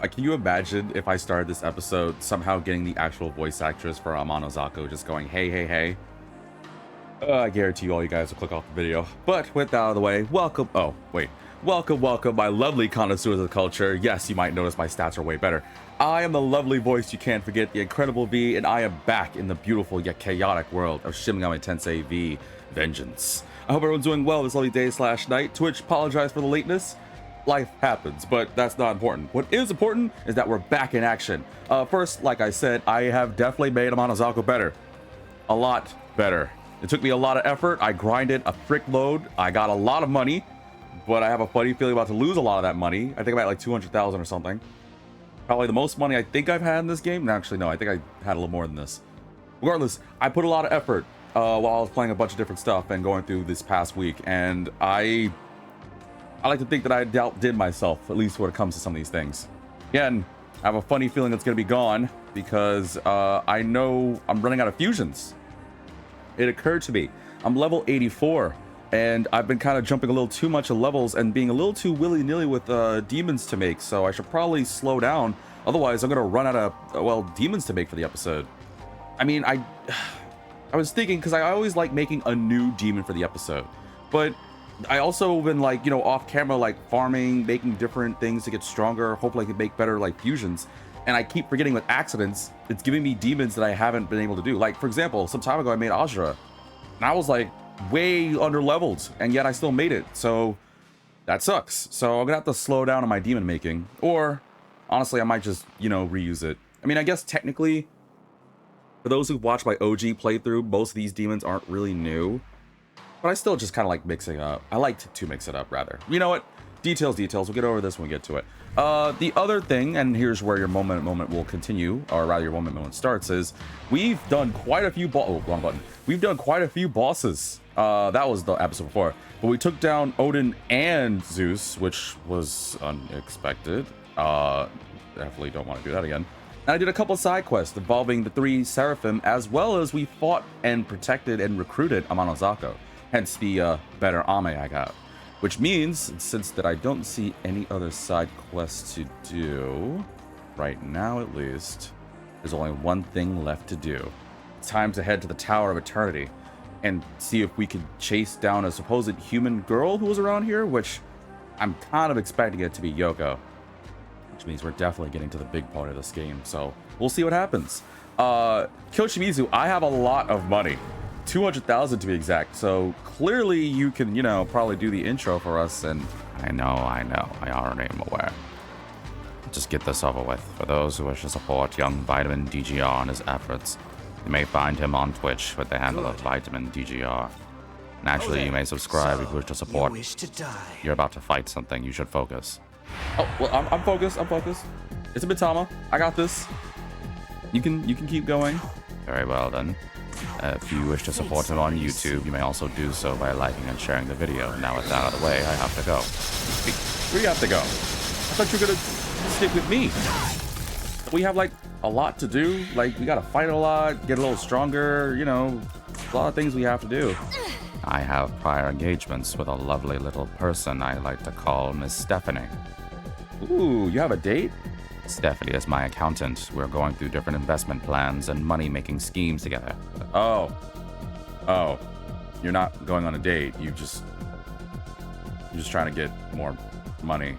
Can you imagine if I started this episode somehow getting the actual voice actress for Amano Zako just going, hey, hey, hey? I guarantee you all you guys will click off the video. But with that out of the way, welcome. Oh, wait. Welcome, my lovely connoisseurs of the culture. Yes, you might notice my stats are way better. I am the lovely voice you can't forget, the Incredible V, and I am back in the beautiful yet chaotic world of Shin Megami Tensei V Vengeance. I hope everyone's doing well this lovely day/night. Twitch, apologize for the lateness. Life happens, but that's not important. What is important is that we're back in action. First, like I said, I have definitely made Amano Zako better. A lot better. It took me a lot of effort. I grinded a frick load. I got a lot of money, but I have a funny feeling about to lose a lot of that money. I think I'm at like 200,000 or something. Probably the most money I think I've had in this game. No, actually, no, I think I had a little more than this. Regardless, I put a lot of effort while I was playing a bunch of different stuff and going through this past week, and I like to think that I outdid myself, at least when it comes to some of these things. Again, I have a funny feeling it's going to be gone because I know I'm running out of fusions. It occurred to me, I'm level 84, and I've been kind of jumping a little too much of levels and being a little too willy-nilly with demons to make, so I should probably slow down. Otherwise, I'm going to run out of, well, demons to make for the episode. I mean, I was thinking, because I always like making a new demon for the episode, but I also been like, you know, off camera, like farming, making different things to get stronger. Hopefully I can make better like fusions. And I keep forgetting with accidents, it's giving me demons that I haven't been able to do. Like, for example, some time ago I made Ajra, and I was like way under leveled, and yet I still made it. So that sucks. So I'm gonna have to slow down on my demon making, or honestly, I might just, you know, reuse it. I mean, I guess technically, for those who've watched my OG playthrough, most of these demons aren't really new. But I still just kind of like mixing up. I like to mix it up, rather. You know what? Details. We'll get over this when we get to it. The other thing, and here's where your moment will continue, or rather your moment starts, is we've done quite a few oh, wrong button. We've done quite a few bosses. That was the episode before. But we took down Odin and Zeus, which was unexpected. Definitely don't want to do that again. And I did a couple side quests involving the 3 Seraphim, as well as we fought and protected and recruited Amano Zako. Hence the better Ame I got. Which means, since that I don't see any other side quests to do, right now at least, there's only one thing left to do. It's time to head to the Tower of Eternity and see if we could chase down a supposed human girl who was around here, which I'm kind of expecting it to be Yoko. Which means we're definitely getting to the big part of this game, so we'll see what happens. Kyoshimizu, I have a lot of money. 200,000 to be exact, so clearly you can, you know, probably do the intro for us. And I know, I already am aware. Just get this over with. For those who wish to support young Vitamin DGR in his efforts, you may find him on Twitch with the handle of Vitamin DGR. And actually, you may subscribe if you wish to support. You're about to fight something, you should focus. Oh, well, I'm focused. It's a Mitama. I got this. You can keep going. Very well then. If you wish to support him on YouTube, you may also do so by liking and sharing the video. Now with that out of the way, I have to go. Where do you have to go? I thought you were gonna stick with me. We have like a lot to do. Like we gotta fight a lot, get a little stronger, you know, a lot of things we have to do. I have prior engagements with a lovely little person I like to call Miss Stephanie. Ooh, you have a date? Stephanie is my accountant. We're going through different investment plans and money-making schemes together. Oh. You're not going on a date. You're just trying to get more money.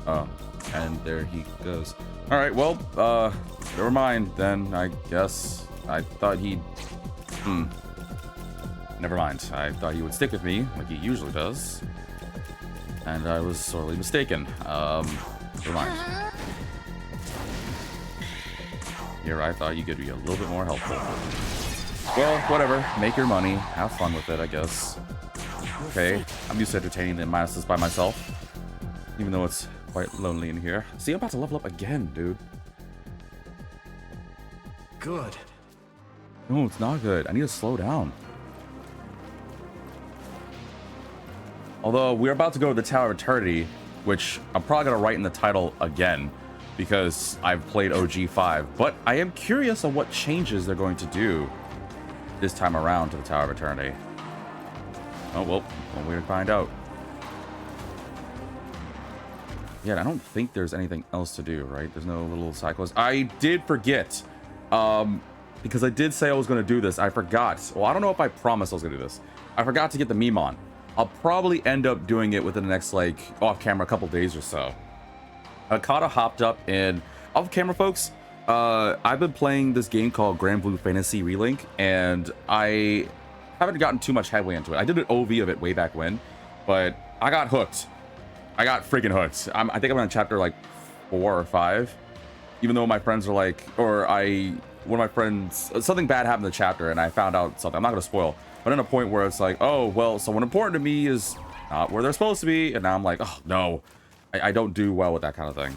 Oh, and there he goes. All right, well, never mind then. I guess I thought he'd... Never mind. I thought he would stick with me like he usually does. And I was sorely mistaken. Never mind. Here, I thought you could be a little bit more helpful. Well, whatever. Make your money. Have fun with it, I guess. Okay, I'm used to entertaining the minuses by myself. Even though it's quite lonely in here. See, I'm about to level up again, dude. Good. No, it's not good. I need to slow down. Although, we're about to go to the Tower of Eternity, which I'm probably going to write in the title again, because I've played OG5, but I am curious on what changes they're going to do this time around to the Tower of Eternity. Oh, well, one way to find out. Yeah, I don't think there's anything else to do, right? There's no little side quest. I did forget. Because I did say I was going to do this. I forgot. Well, I don't know if I promised I was going to do this. I forgot to get the meme on. I'll probably end up doing it within the next, like, off-camera couple days or so. I kind of hopped up in... Off-camera, folks, I've been playing this game called Grand Blue Fantasy Relink, and I haven't gotten too much headway into it. I did an OV of it way back when, but I got hooked. I got freaking hooked. I think I'm on chapter, like, 4 or 5. Even though my friends are like... One of my friends... Something bad happened in the chapter, and I found out something. I'm not going to spoil. But in a point where it's like, oh, well, someone important to me is not where they're supposed to be. And now I'm like, oh, no. I don't do well with that kind of thing.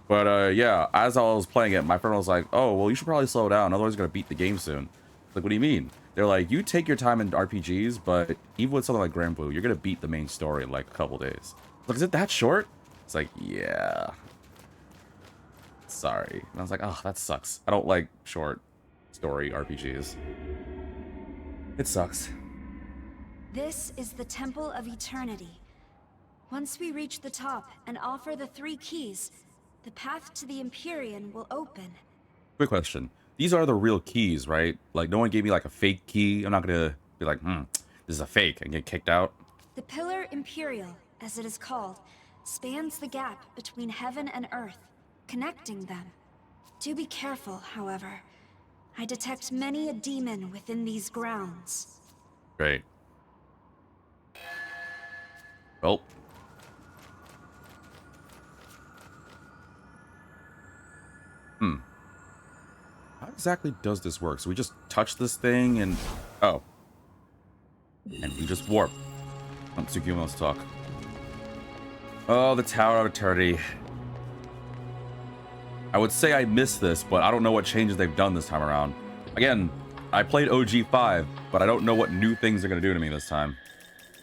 But, yeah, as I was playing it, my friend was like, oh, well, you should probably slow down. Otherwise, you're going to beat the game soon. Like, what do you mean? They're like, you take your time in RPGs, but even with something like Grand Blue, you're going to beat the main story in, like, a couple days. Like, is it that short? It's like, yeah. Sorry. And I was like, oh, that sucks. I don't like short story RPGs. It sucks. This is the Temple of Eternity. Once we reach the top and offer the 3 keys, the path to the Empyrean will open. Quick question. These are the real keys, right? Like, no one gave me, like, a fake key. I'm not gonna be like, this is a fake and get kicked out. The Pillar Imperial, as it is called, spans the gap between heaven and earth, connecting them. Do be careful, however. I detect many a demon within these grounds. Great. Well. How exactly does this work? So we just touch this thing and... Oh. And we just warp. Tsukuyomi wants to talk. Oh, the Tower of Eternity. I would say I missed this, but I don't know what changes they've done this time around. Again, I played OG5, but I don't know what new things they're going to do to me this time.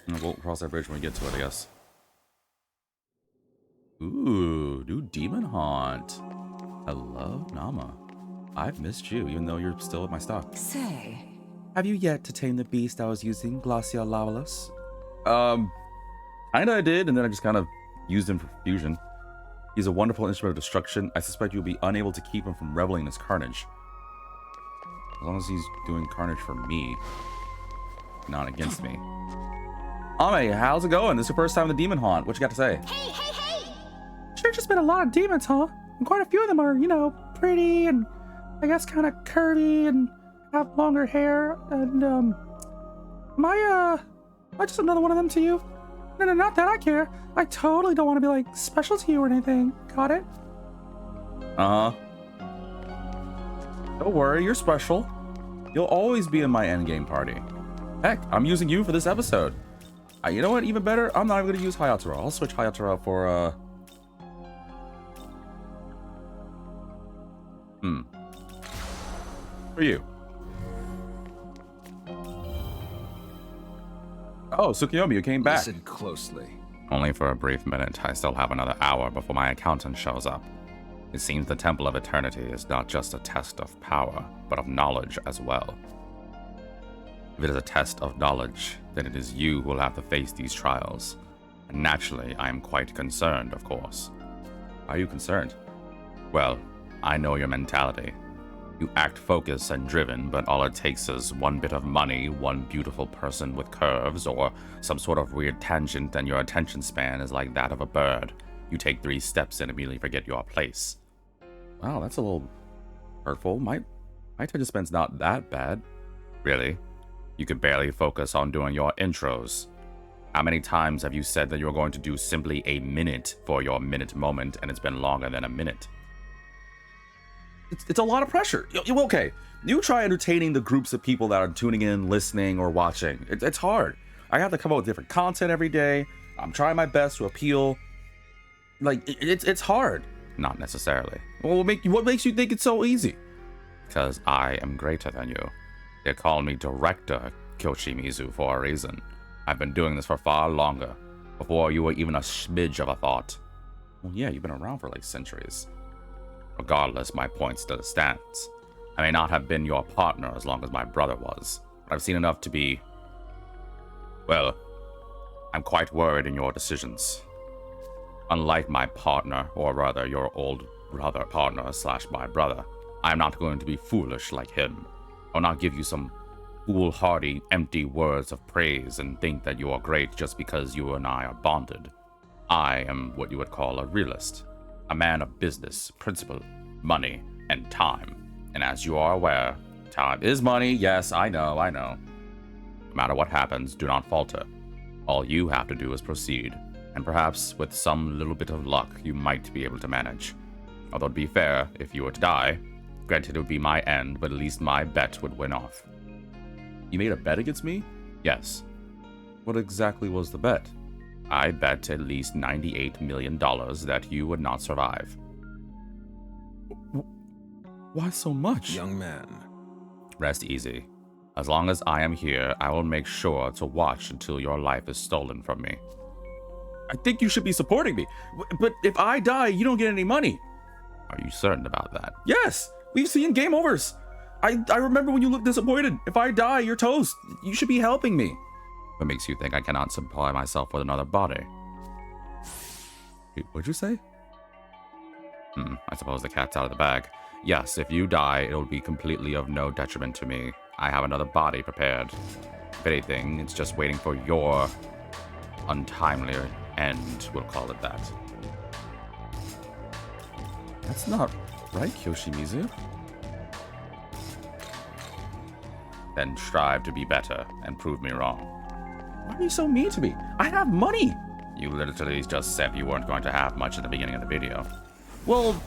We'll cross that bridge when we get to it, I guess. Ooh, new Demon Haunt. Hello, Nama. I've missed you, even though you're still at my stock. Say, have you yet to tame the beast I was using, Glacia Lavalas? Kinda I did, and then I just kind of used him for fusion. He's a wonderful instrument of destruction. I suspect you'll be unable to keep him from reveling in his carnage. As long as he's doing carnage for me, not against me. Ame, how's it going? This is your first time in the Demon Haunt. What you got to say? hey, hey, hey! Sure just been a lot of demons, huh? And quite a few of them are, you know, pretty and I guess kind of curvy and have longer hair. And, am I just another one of them to you? No, not that I care. I totally don't want to be, like, special to you or anything. Got it? Uh-huh. Don't worry, you're special. You'll always be in my endgame party. Heck, I'm using you for this episode. You know what? Even better, I'm not even going to use Hayatura. I'll switch Hayatura for, For you. Oh, Tsukuyomi, you came back. Listen closely. Only for a brief minute. I still have another hour before my accountant shows up. It seems the Temple of Eternity is not just a test of power, but of knowledge as well. If it is a test of knowledge, then it is you who will have to face these trials. And naturally, I am quite concerned, of course. Are you concerned? Well, I know your mentality. You act focused and driven, but all it takes is one bit of money, one beautiful person with curves, or some sort of weird tangent, and your attention span is like that of a bird. You take 3 steps and immediately forget your place. Wow, that's a little hurtful. My attention span's not that bad. Really? You could barely focus on doing your intros. How many times have you said that you're going to do simply a minute for your minute moment, and it's been longer than a minute? It's a lot of pressure. Okay, you try entertaining the groups of people that are tuning in, listening, or watching. It's hard. I have to come up with different content every day. I'm trying my best to appeal. Like, it's hard. Not necessarily. Well, what makes you think it's so easy? Because I am greater than you. They call me Director Kyoshimizu for a reason. I've been doing this for far longer, before you were even a smidge of a thought. Well, yeah, you've been around for like centuries. Regardless, my point still stands. I may not have been your partner as long as my brother was, but I've seen enough to be... Well, I'm quite worried in your decisions. Unlike my partner, or rather your old brother partner / my brother, I am not going to be foolish like him. I will not give you some foolhardy, empty words of praise and think that you are great just because you and I are bonded. I am what you would call a realist, a man of business, principle, money, and time. And as you are aware, time is money. Yes, I know. No matter what happens, do not falter. All you have to do is proceed, and perhaps with some little bit of luck, you might be able to manage. Although to be fair, if you were to die, granted it would be my end, but at least my bet would win off. You made a bet against me? Yes. What exactly was the bet? I bet at least $98 million that you would not survive. Why so much? Young man. Rest easy. As long as I am here, I will make sure to watch until your life is stolen from me. I think you should be supporting me, but if I die, you don't get any money. Are you certain about that? Yes! We've seen game overs! I remember when you looked disappointed. If I die, you're toast. You should be helping me. What makes you think I cannot supply myself with another body? What'd you say? I suppose the cat's out of the bag. Yes, if you die, it'll be completely of no detriment to me. I have another body prepared. If anything, it's just waiting for your untimely end, we'll call it that. That's not right, Yoshimizu. Then strive to be better and prove me wrong. Why are you so mean to me? I have money! You literally just said you weren't going to have much at the beginning of the video. Well,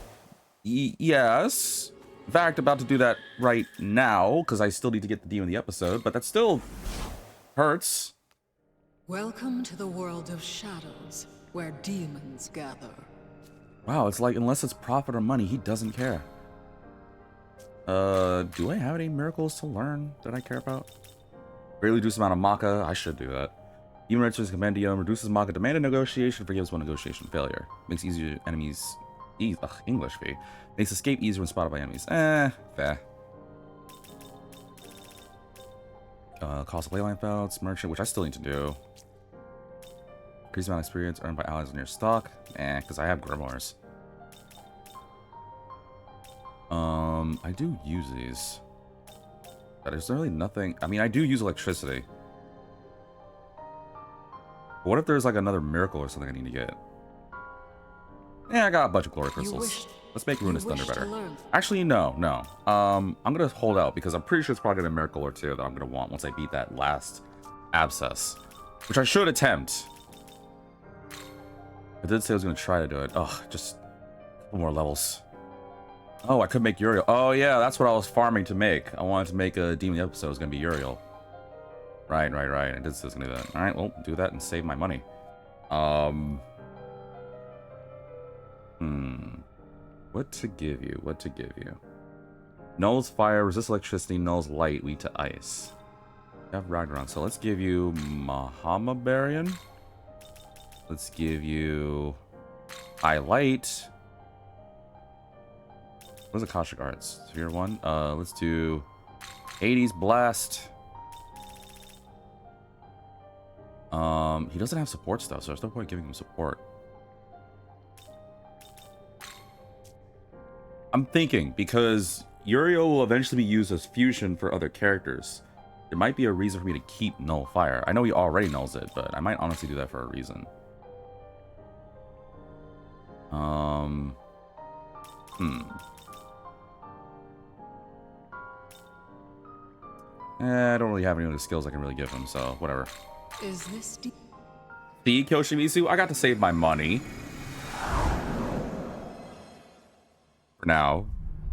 yes. In fact, about to do that right now, because I still need to get the demon in the episode, but that still hurts. Welcome to the world of shadows, where demons gather. Wow, it's like, unless it's profit or money, he doesn't care. Do I have any miracles to learn that I care about? Greatly reduce amount of Maka. I should do that. Even reduces compendium, reduces Maka demand a negotiation, forgives one negotiation failure. Makes easier enemies. English fee. Makes escape easier when spotted by enemies. Fair. Cost of leyline felts, merchant, which I still need to do. Increase amount of experience earned by allies in your stock. Because I have grimoires. I do use these. But there's really nothing. I mean, I do use electricity. But what if there's like another miracle or something I need to get? Yeah, I got a bunch of glory crystals. Let's make Ruinous Thunder better. Actually, no. I'm gonna hold out because I'm pretty sure it's probably gonna be a miracle or two that I'm gonna want once I beat that last abscess, which I should attempt. I did say I was gonna try to do it. Oh, just a couple more levels. Oh, I could make Uriel. Oh yeah, that's what I was farming to make. I wanted to make a demon episode. It was gonna be Uriel. Right. I did say I was gonna do that. All right, well, do that and save my money. What to give you? Null's fire, resist electricity, Null's light, weak to ice. You have Ragnarok, so let's give you Mahamabarian. Let's give you High Light. What's the Akashic Arts? Sphere 1. Let's do Hades Blast. He doesn't have support stuff, so there's no point giving him support. I'm thinking, because Uriel will eventually be used as fusion for other characters. There might be a reason for me to keep Null Fire. I know he already nulls it, but I might honestly do that for a reason. I don't really have any other skills I can really give him, so whatever. Is this See, Yoshimizu, I got to save my money. For now.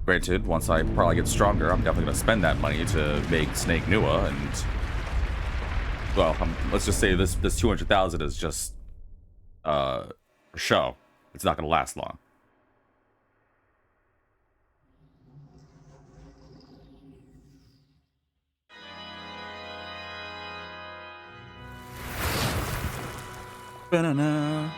Granted, once I probably get stronger, I'm definitely going to spend that money to make Snake Nua, and... Well, let's just say this 200,000 is just... for show. It's not going to last long. Banana.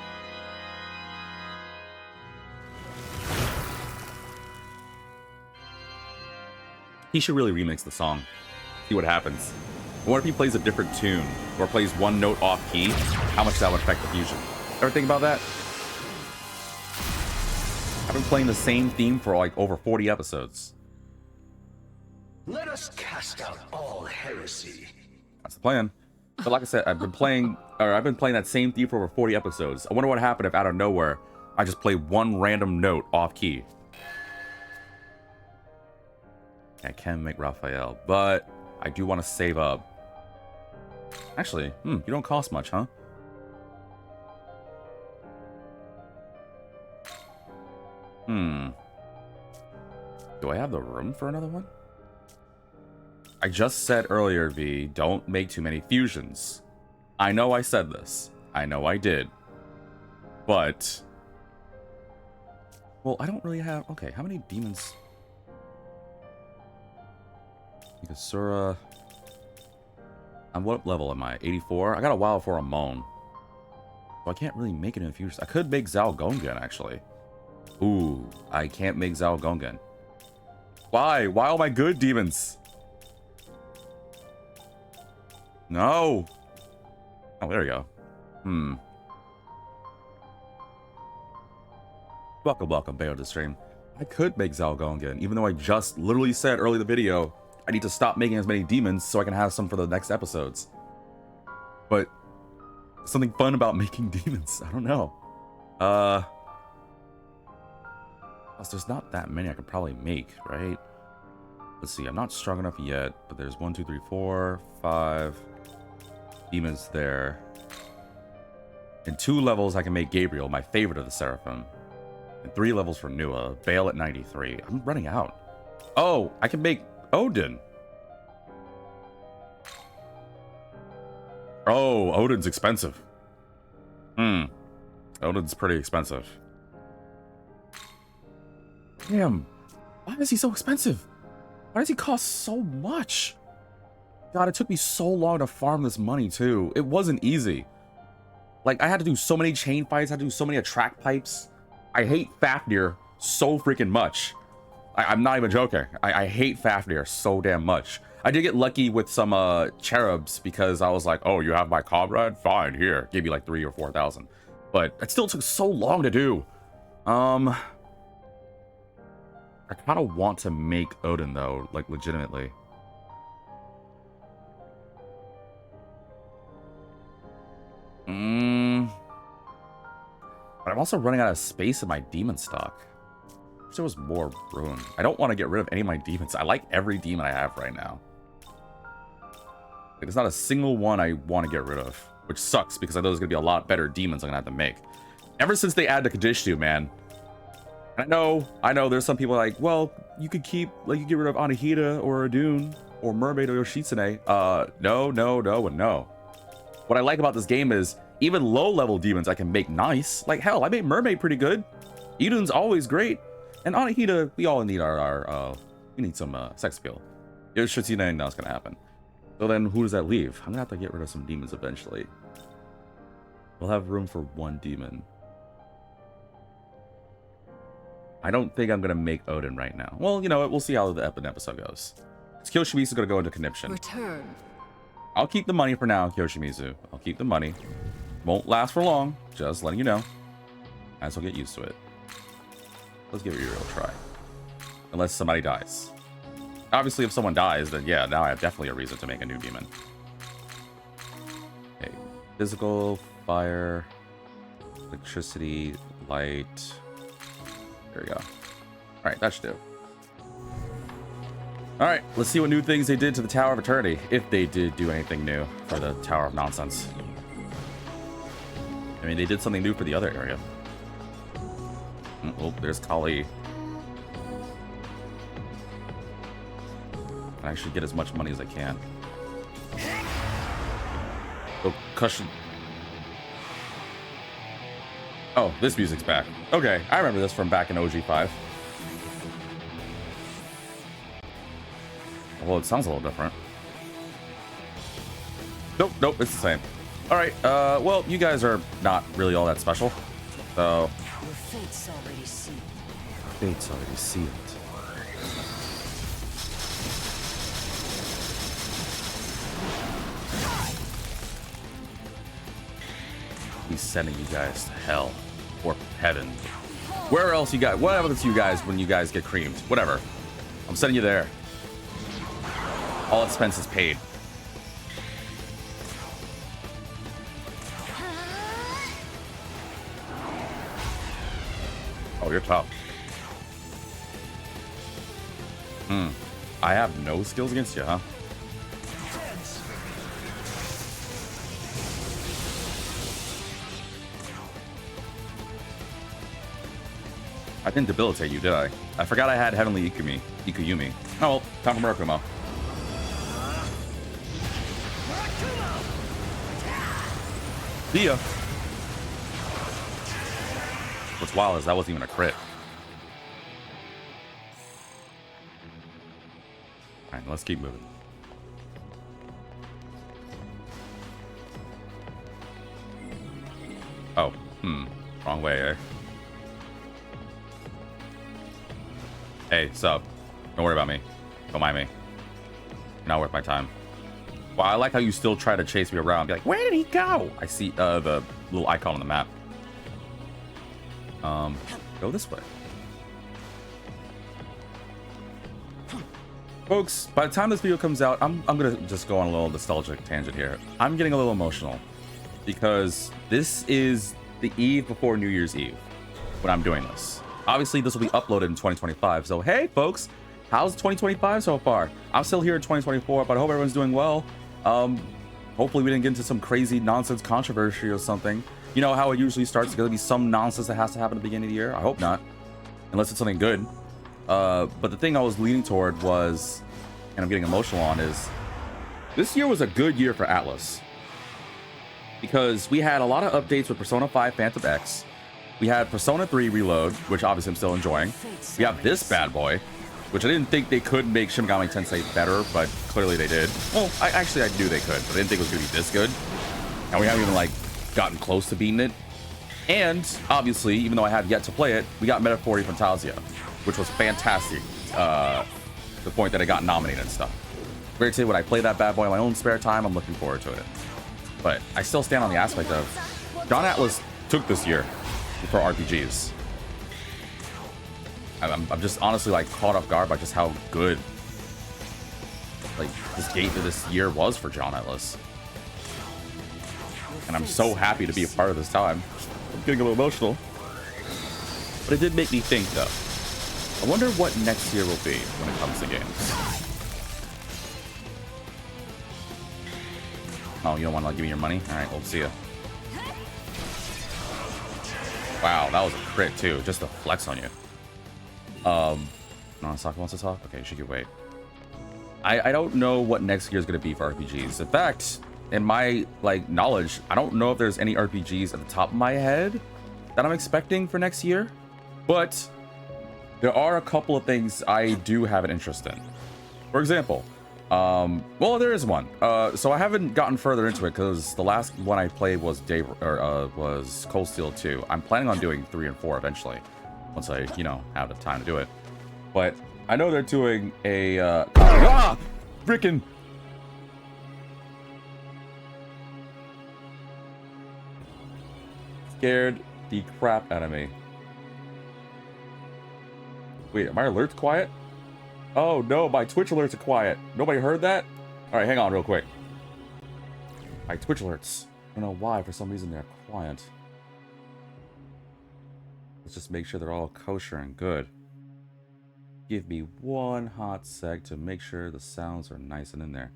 He should really remix the song. See what happens. What if he plays a different tune or plays one note off key? How much that would affect the fusion? Ever think about that? been playing the same theme for like over 40 episodes. Let us cast out all heresy. That's the plan. But like I said, I've been playing that same theme for over 40 episodes. I wonder what happened if out of nowhere I just play one random note off key. I can make Raphael, but I do want to save up. Actually, you don't cost much, huh? Do I have the room for another one? I just said earlier, V, don't make too many fusions. I know I said this. I know I did. But... well, I don't really have... okay, how many demons... Ikasura... on what level am I? 84? I got a while for a Moan. So I can't really make it in fusions. I could make Zhao Gongan, actually. Ooh, I can't make Zhao Gongan. Why? Why all my good demons? No. Oh, there we go. Welcome, Bayo, to the stream. I could make Zhao Gongan, even though I just literally said early in the video, I need to stop making as many demons so I can have some for the next episodes. But something fun about making demons. I don't know. There's not that many I could probably make, right? Let's see, I'm not strong enough yet, but there's 1, 2, 3, 4, 5 demons there. In 2 levels, I can make Gabriel, my favorite of the Seraphim. And 3 levels for Nua, Baal at 93. I'm running out. Oh, I can make Odin. Oh, Odin's expensive. Odin's pretty expensive. Damn. Why is he so expensive? Why does he cost so much? God, it took me so long to farm this money, too. It wasn't easy. Like, I had to do so many chain fights. I had to do so many attract pipes. I hate Fafnir so freaking much. I'm not even joking. I hate Fafnir so damn much. I did get lucky with some cherubs because I was like, oh, you have my comrade? Fine, here. Gave me like 3,000 or 4,000. But it still took so long to do. I kind of want to make Odin, though, like, legitimately. But I'm also running out of space in my demon stock. Wish there was more room. I don't want to get rid of any of my demons. I like every demon I have right now. Like, there's not a single one I want to get rid of, which sucks because I know there's going to be a lot better demons I'm going to have to make. Ever since they added the Kadishtu, man. I know there's some people like, well, you could keep, like, you get rid of Anahita or Adun or Mermaid or Yoshitsune. No, and no. What I like about this game is even low-level demons I can make nice. Like, hell, I made Mermaid pretty good. Idun's always great. And Anahita, we all need we need some sex appeal. Yoshitsune, now it's gonna happen. So then who does that leave? I'm gonna have to get rid of some demons eventually. We'll have room for 1 demon. I don't think I'm gonna make Odin right now. Well, you know what? We'll see how the episode goes. Kyoshimizu is gonna go into conniption. Return. I'll keep the money for now, Kyoshimizu. I'll keep the money. Won't last for long. Just letting you know. Might as well get used to it. Let's give it a real try. Unless somebody dies. Obviously, if someone dies, then yeah, now I have definitely a reason to make a new demon. Okay. Physical, fire, electricity, light. There we go. Alright, that should do. Alright, let's see what new things they did to the Tower of Eternity. If they did do anything new for the Tower of Nonsense. I mean, they did something new for the other area. Oh, there's Kali. I should get as much money as I can. Oh, cushion. Oh, this music's back. Okay, I remember this from back in OG5. Well, it sounds a little different. Nope, it's the same. Alright, well, you guys are not really all that special. So... Your fate's already sealed. Fate's already sealed. He's sending you guys to hell. Or heaven. Where else you guys? What happens to you guys when you guys get creamed? Whatever. I'm sending you there. All expenses paid. Oh, you're tough. I have no skills against you, huh? I didn't debilitate you, did I? I forgot I had Heavenly Ikuyumi. Oh well, time for Murakumo. See ya. What's wild is that wasn't even a crit. Alright, let's keep moving. Oh, wrong way, eh? Hey, sup? Don't worry about me. Don't mind me. You're not worth my time. Well, I like how you still try to chase me around. Be like, where did he go? I see the little icon on the map. Go this way. Folks, by the time this video comes out, I'm gonna just go on a little nostalgic tangent here. I'm getting a little emotional because this is the eve before New Year's Eve when I'm doing this. Obviously, this will be uploaded in 2025. So, hey, folks, how's 2025 so far? I'm still here in 2024, but I hope everyone's doing well. Hopefully, we didn't get into some crazy nonsense controversy or something. You know how it usually starts? There's going to be some nonsense that has to happen at the beginning of the year. I hope not, unless it's something good. But the thing I was leaning toward was, and I'm getting emotional on, is this year was a good year for Atlas. Because we had a lot of updates with Persona 5 Phantom X. We had Persona 3 Reload, which obviously I'm still enjoying. We have this bad boy, which I didn't think they could make Shin Megami Tensei better, but clearly they did. Well, I knew they could, but I didn't think it was going to be this good. And we haven't even, like, gotten close to beating it. And, obviously, even though I have yet to play it, we got Metaphori Fantasia, which was fantastic. To the point that I got nominated and stuff. Granted, when I play that bad boy in my own spare time, I'm looking forward to it. But I still stand on the aspect of John Atlas took this year for RPGs. I'm just honestly like caught off guard by just how good like this year was for John Atlas. And I'm so happy to be a part of this time. I'm getting a little emotional. But it did make me think though. I wonder what next year will be when it comes to games. Oh, you don't want to give me your money? Alright, we'll see ya. Wow, that was a crit too, just to flex on you. No, Saki wants to talk? Okay, she could wait. I don't know what next year is going to be for RPGs. In fact, in my like knowledge, I don't know if there's any RPGs at the top of my head that I'm expecting for next year. But there are a couple of things I do have an interest in. For example, well, there is one. So I haven't gotten further into it because the last one I played was was Cold Steel 2. I'm planning on doing 3 and 4 eventually, once I, have the time to do it. But I know they're doing a freaking scared the crap out of me. Wait, are my alerts quiet? Oh no, my Twitch alerts are quiet. Nobody heard that? All right, hang on real quick. My Twitch alerts. I don't know why, for some reason they're quiet. Let's just make sure they're all kosher and good. Give me one hot sec to make sure the sounds are nice and in there.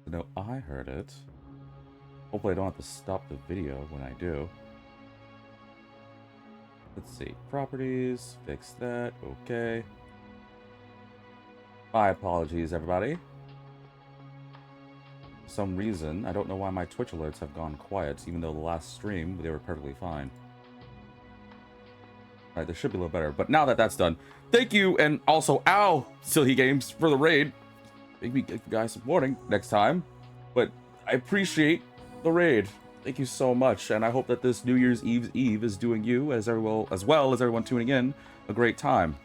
No, I heard it. Hopefully I don't have to stop the video when I do. Let's see. Properties. Fix that. Okay. My apologies, everybody. For some reason, I don't know why my Twitch alerts have gone quiet, even though the last stream, they were perfectly fine. Alright, they should be a little better. But now that that's done, thank you, and also, ow, Silhy Games, for the raid. Maybe give you guys some warning next time. But I appreciate the raid. Thank you so much, and I hope that this New Year's Eve is doing you, as well as everyone tuning in, a great time.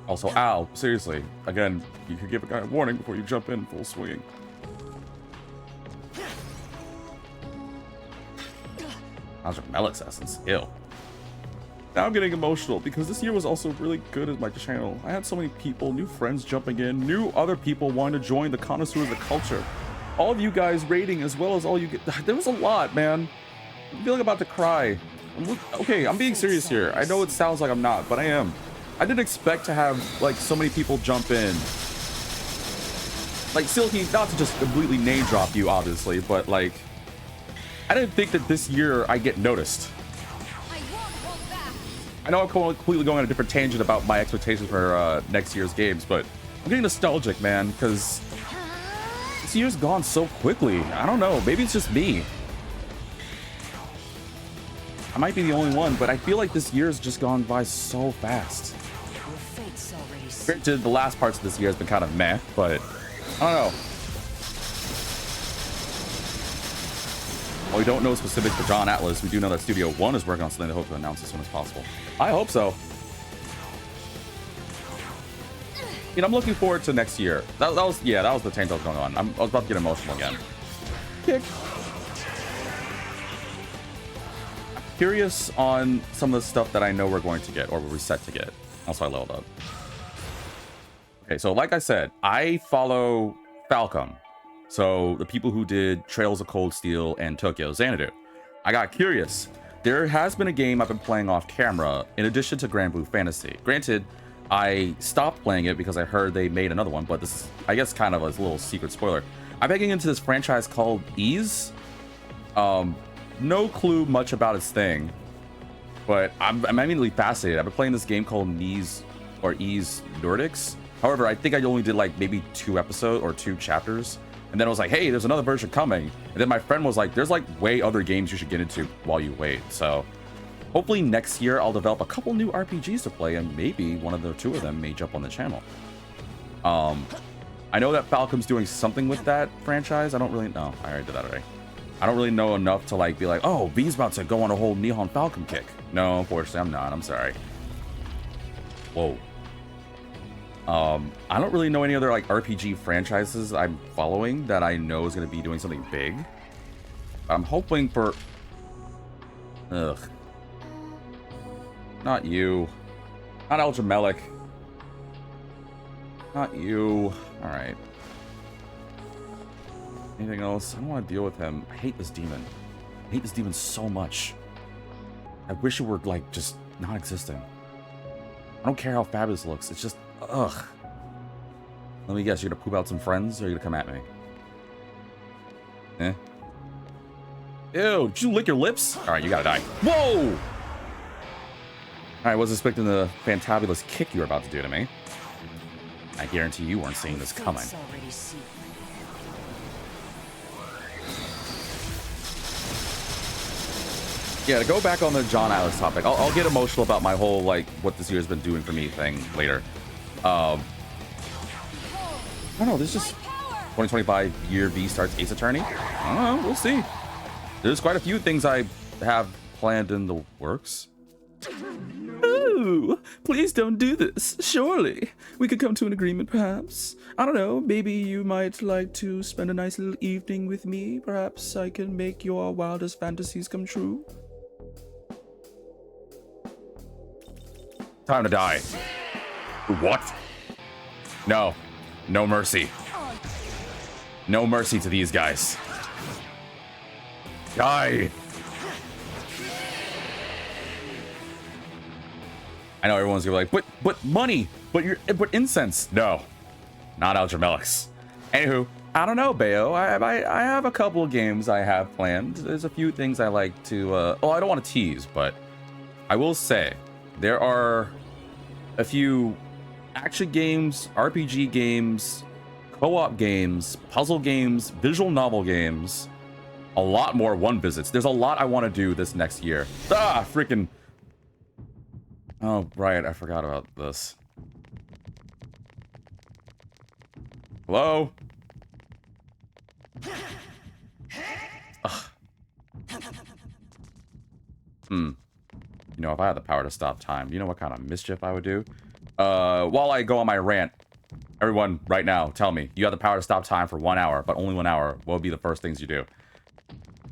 Also, ow, seriously, again, you could give a guy a warning before you jump in full swinging. How's your Melix essence? Ew. Now I'm getting emotional because this year was also really good at my channel. I had so many people, new friends jumping in, new other people wanting to join the connoisseurs of the culture. All of you guys rating as well as all you get. There was a lot, man. I'm feeling about to cry. Okay, I'm being serious here. I know it sounds like I'm not, but I am. I didn't expect to have like so many people jump in. Like Silky, not to just completely name drop you, obviously, but like, I didn't think that this year I get noticed. I know I'm completely going on a different tangent about my expectations for next year's games, but I'm getting nostalgic, man, because this year's gone so quickly. I don't know, maybe it's just me. I might be the only one, but I feel like this year's just gone by so fast. Your fate's already sealed. Granted, the last parts of this year has been kind of meh, but I don't know. While we don't know specifics for John Atlas, we do know that Studio One is working on something they hope to announce as soon as possible. I hope so. You know, I'm looking forward to next year. That was the tangent that was going on. I was about to get emotional again. Kick. Curious on some of the stuff that I know we're going to get or we're set to get. Also, I leveled up. Okay, so like I said, I follow Falcom. So the people who did Trails of Cold Steel and Tokyo Xanadu. I got curious. There has been a game I've been playing off camera in addition to Grand Blue Fantasy. Granted, I stopped playing it because I heard they made another one, but this is, I guess, kind of a little secret spoiler. I'm getting into this franchise called Ys. No clue much about its thing, but I'm immediately fascinated. I've been playing this game called Ys Nordics. However, I think I only did like maybe 2 episodes or 2 chapters. And then I was like, hey, there's another version coming. And then my friend was like, there's like way other games you should get into while you wait. So hopefully next year I'll develop a couple new RPGs to play and maybe one of the 2 of them may jump on the channel. I know that Falcom's doing something with that franchise. I don't really know. I already did that already. I don't really know enough to like be like, oh, V's about to go on a whole Nihon Falcom kick. No, unfortunately, I'm not. I'm sorry. Whoa. I don't really know any other like RPG franchises I'm following that I know is going to be doing something big. I'm hoping for... Ugh. Not you. Not Eldramelik. Not you. Alright. Anything else? I don't want to deal with him. I hate this demon. I hate this demon so much. I wish it were like just non-existent. I don't care how fabulous it looks. It's just... Ugh. Let me guess, you're gonna poop out some friends or you're gonna come at me? Eh? Ew, did you lick your lips? Alright, you gotta die. Whoa! Alright, I wasn't expecting the fantabulous kick you were about to do to me. I guarantee you weren't seeing this coming. Fate's already sealed. Yeah, to go back on the John Atlas topic, I'll get emotional about my whole, like, what this year's been doing for me thing later. I don't know, this is just 2025 year V starts Ace Attorney. I don't know, we'll see. There's quite a few things I have planned in the works. Oh, please don't do this. Surely we could come to an agreement, perhaps. I don't know, maybe you might like to spend a nice little evening with me. Perhaps I can make your wildest fantasies come true. Time to die. What? No. No mercy. No mercy to these guys. Die. I know everyone's gonna be like, but money, but incense. No, not Eldramelik's. Anywho, I don't know, Bayo. I have a couple of games I have planned. There's a few things I like to. I don't want to tease, but I will say there are a few action games, RPG games, co-op games, puzzle games, visual novel games, a lot more one visits. There's a lot I want to do this next year. Ah, freaking. Oh, right. I forgot about this. Hello? Ugh. You know, if I had the power to stop time, you know what kind of mischief I would do? While I go on my rant, everyone right now, tell me, you have the power to stop time for 1 hour, but only 1 hour. What would be the first things you do?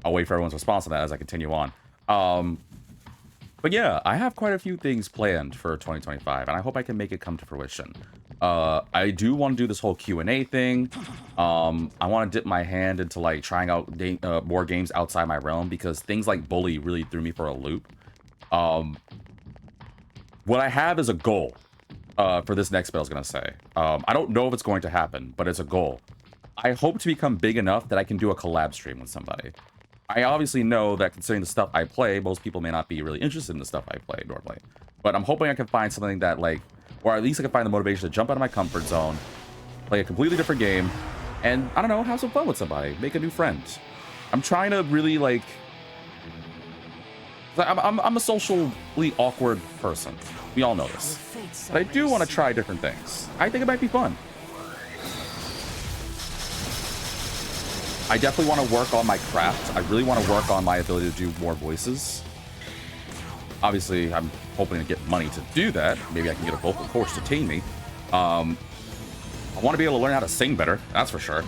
I'll wait for everyone's response to that as I continue on. But yeah, I have quite a few things planned for 2025, and I hope I can make it come to fruition. I do want to do this whole Q&A thing. I want to dip my hand into like trying out more games outside my realm, because things like Bully really threw me for a loop. What I have is a goal for this next bit, I was going to say. I don't know if it's going to happen, but it's a goal. I hope to become big enough that I can do a collab stream with somebody. I obviously know that considering the stuff I play, most people may not be really interested in the stuff I play normally. But I'm hoping I can find something that, like, or at least I can find the motivation to jump out of my comfort zone, play a completely different game, and, I don't know, have some fun with somebody, make a new friend. I'm trying to really, like... I'm a socially awkward person. We all know this. But I do want to try different things. I think it might be fun. I definitely want to work on my craft. I really want to work on my ability to do more voices. Obviously, I'm hoping to get money to do that. Maybe I can get a vocal course to train me. I want to be able to learn how to sing better. That's for sure.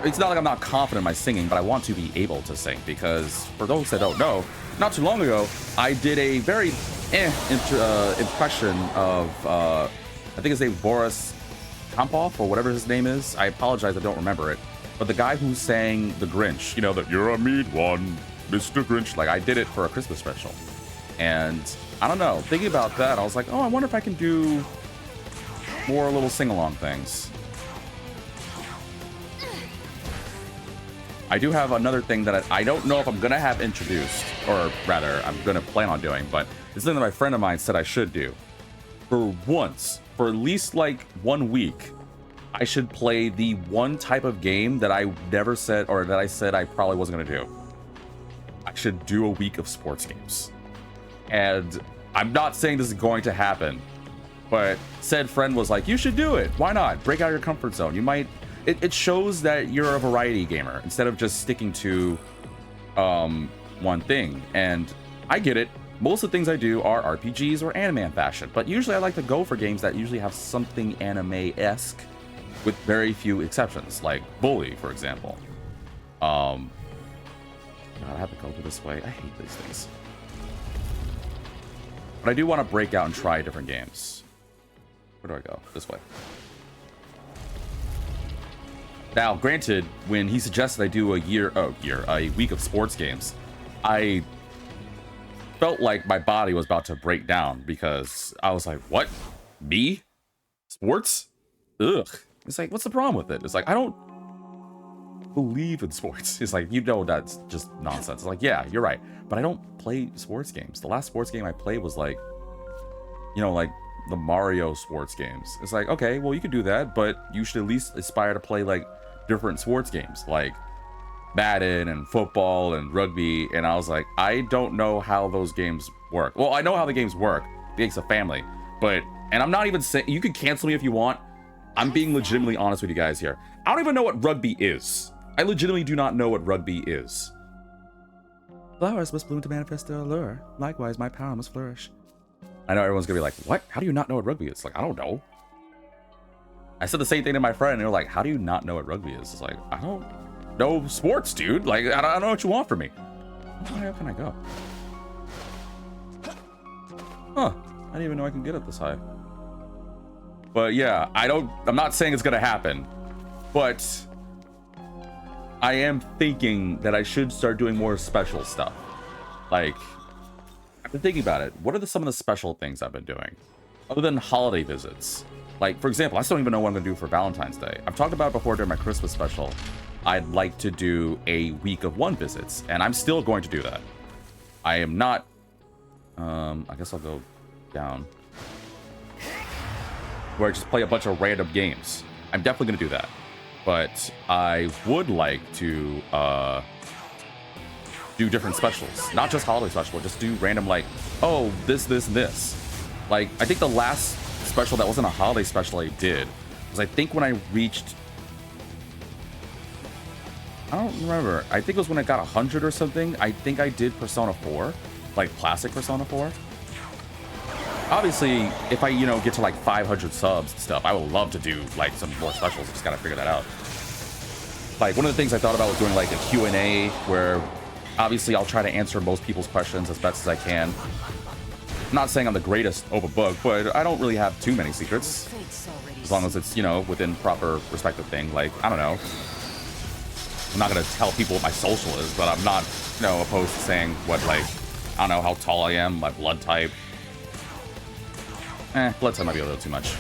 It's not like I'm not confident in my singing, but I want to be able to sing, because for those that don't know, not too long ago, I did a very impression of, I think his name Boris Kampov, or whatever his name is. I apologize, I don't remember it. But the guy who sang The Grinch, you know, that "You're a mean one, Mr. Grinch," like, I did it for a Christmas special. And I don't know, thinking about that, I was like, oh, I wonder if I can do more little sing-along things. I do have another thing that I don't know if I'm gonna have introduced, or rather, I'm gonna plan on doing, but it's something that my friend of mine said I should do. For once, for at least like 1 week, I should play the one type of game that I never said, or that I said I probably wasn't gonna do. I should do a week of sports games. And I'm not saying this is going to happen, but said friend was like, you should do it. Why not? Break out of your comfort zone. You might... It shows that you're a variety gamer instead of just sticking to one thing. And I get it. Most of the things I do are RPGs or anime in fashion, but usually I like to go for games that usually have something anime-esque, with very few exceptions, like Bully, for example. God, I have to go this way. I hate these things. But I do want to break out and try different games. Where do I go? This way. Now, granted, when he suggested I do a week of sports games, I felt like my body was about to break down, because I was like, what? Me? Sports? Ugh. It's like, what's the problem with it? It's like, I don't believe in sports. It's like, you know, that's just nonsense. It's like, yeah, you're right. But I don't play sports games. The last sports game I played was like, you know, like the Mario sports games. It's like, okay, well, you could do that, but you should at least aspire to play like different sports games like Madden and football and rugby. And I was like, I don't know how those games work. Well, I know how the games work. It's a family, but, and I'm not even saying, you can cancel me if you want. I'm being legitimately honest with you guys here. I don't even know what rugby is. I legitimately do not know what rugby is. Flowers must bloom to manifest their allure. Likewise, my power must flourish. I know everyone's gonna be like, what? How do you not know what rugby is? Like, I don't know. I said the same thing to my friend, and they're like, how do you not know what rugby is? It's like, I don't know sports, dude. Like, I don't know what you want from me. How can I go? Huh. I didn't even know I can get up this high. But yeah, I'm not saying it's gonna happen, but I am thinking that I should start doing more special stuff. Like, I've been thinking about it. What are some of the special things I've been doing? Other than holiday visits. Like, for example, I still don't even know what I'm gonna do for Valentine's Day. I've talked about it before during my Christmas special. I'd like to do a week of 1 visits, and I'm still going to do that. I am not, I guess I'll go down, where I just play a bunch of random games. I'm definitely gonna do that. But I would like to do different specials. Not just holiday special, just do random, like, oh, this, and this. Like, I think the last special that wasn't a holiday special I did was, I think when I reached, I don't remember, I think it was when I got 100 or something. I think I did Persona 4, like classic Persona 4. Obviously, if I, you know, get to like 500 subs and stuff, I would love to do like some more specials. I just gotta figure that out. Like, one of the things I thought about was doing like a Q&A where Obviously, I'll try to answer most people's questions as best as I can. I'm not saying I'm the greatest open book, but I don't really have too many secrets. As long as it's, you know, within proper respective thing. Like, I don't know. I'm not going to tell people what my social is, but I'm not, you know, opposed to saying what, like, I don't know how tall I am, my blood type. Blood type might be a little too much.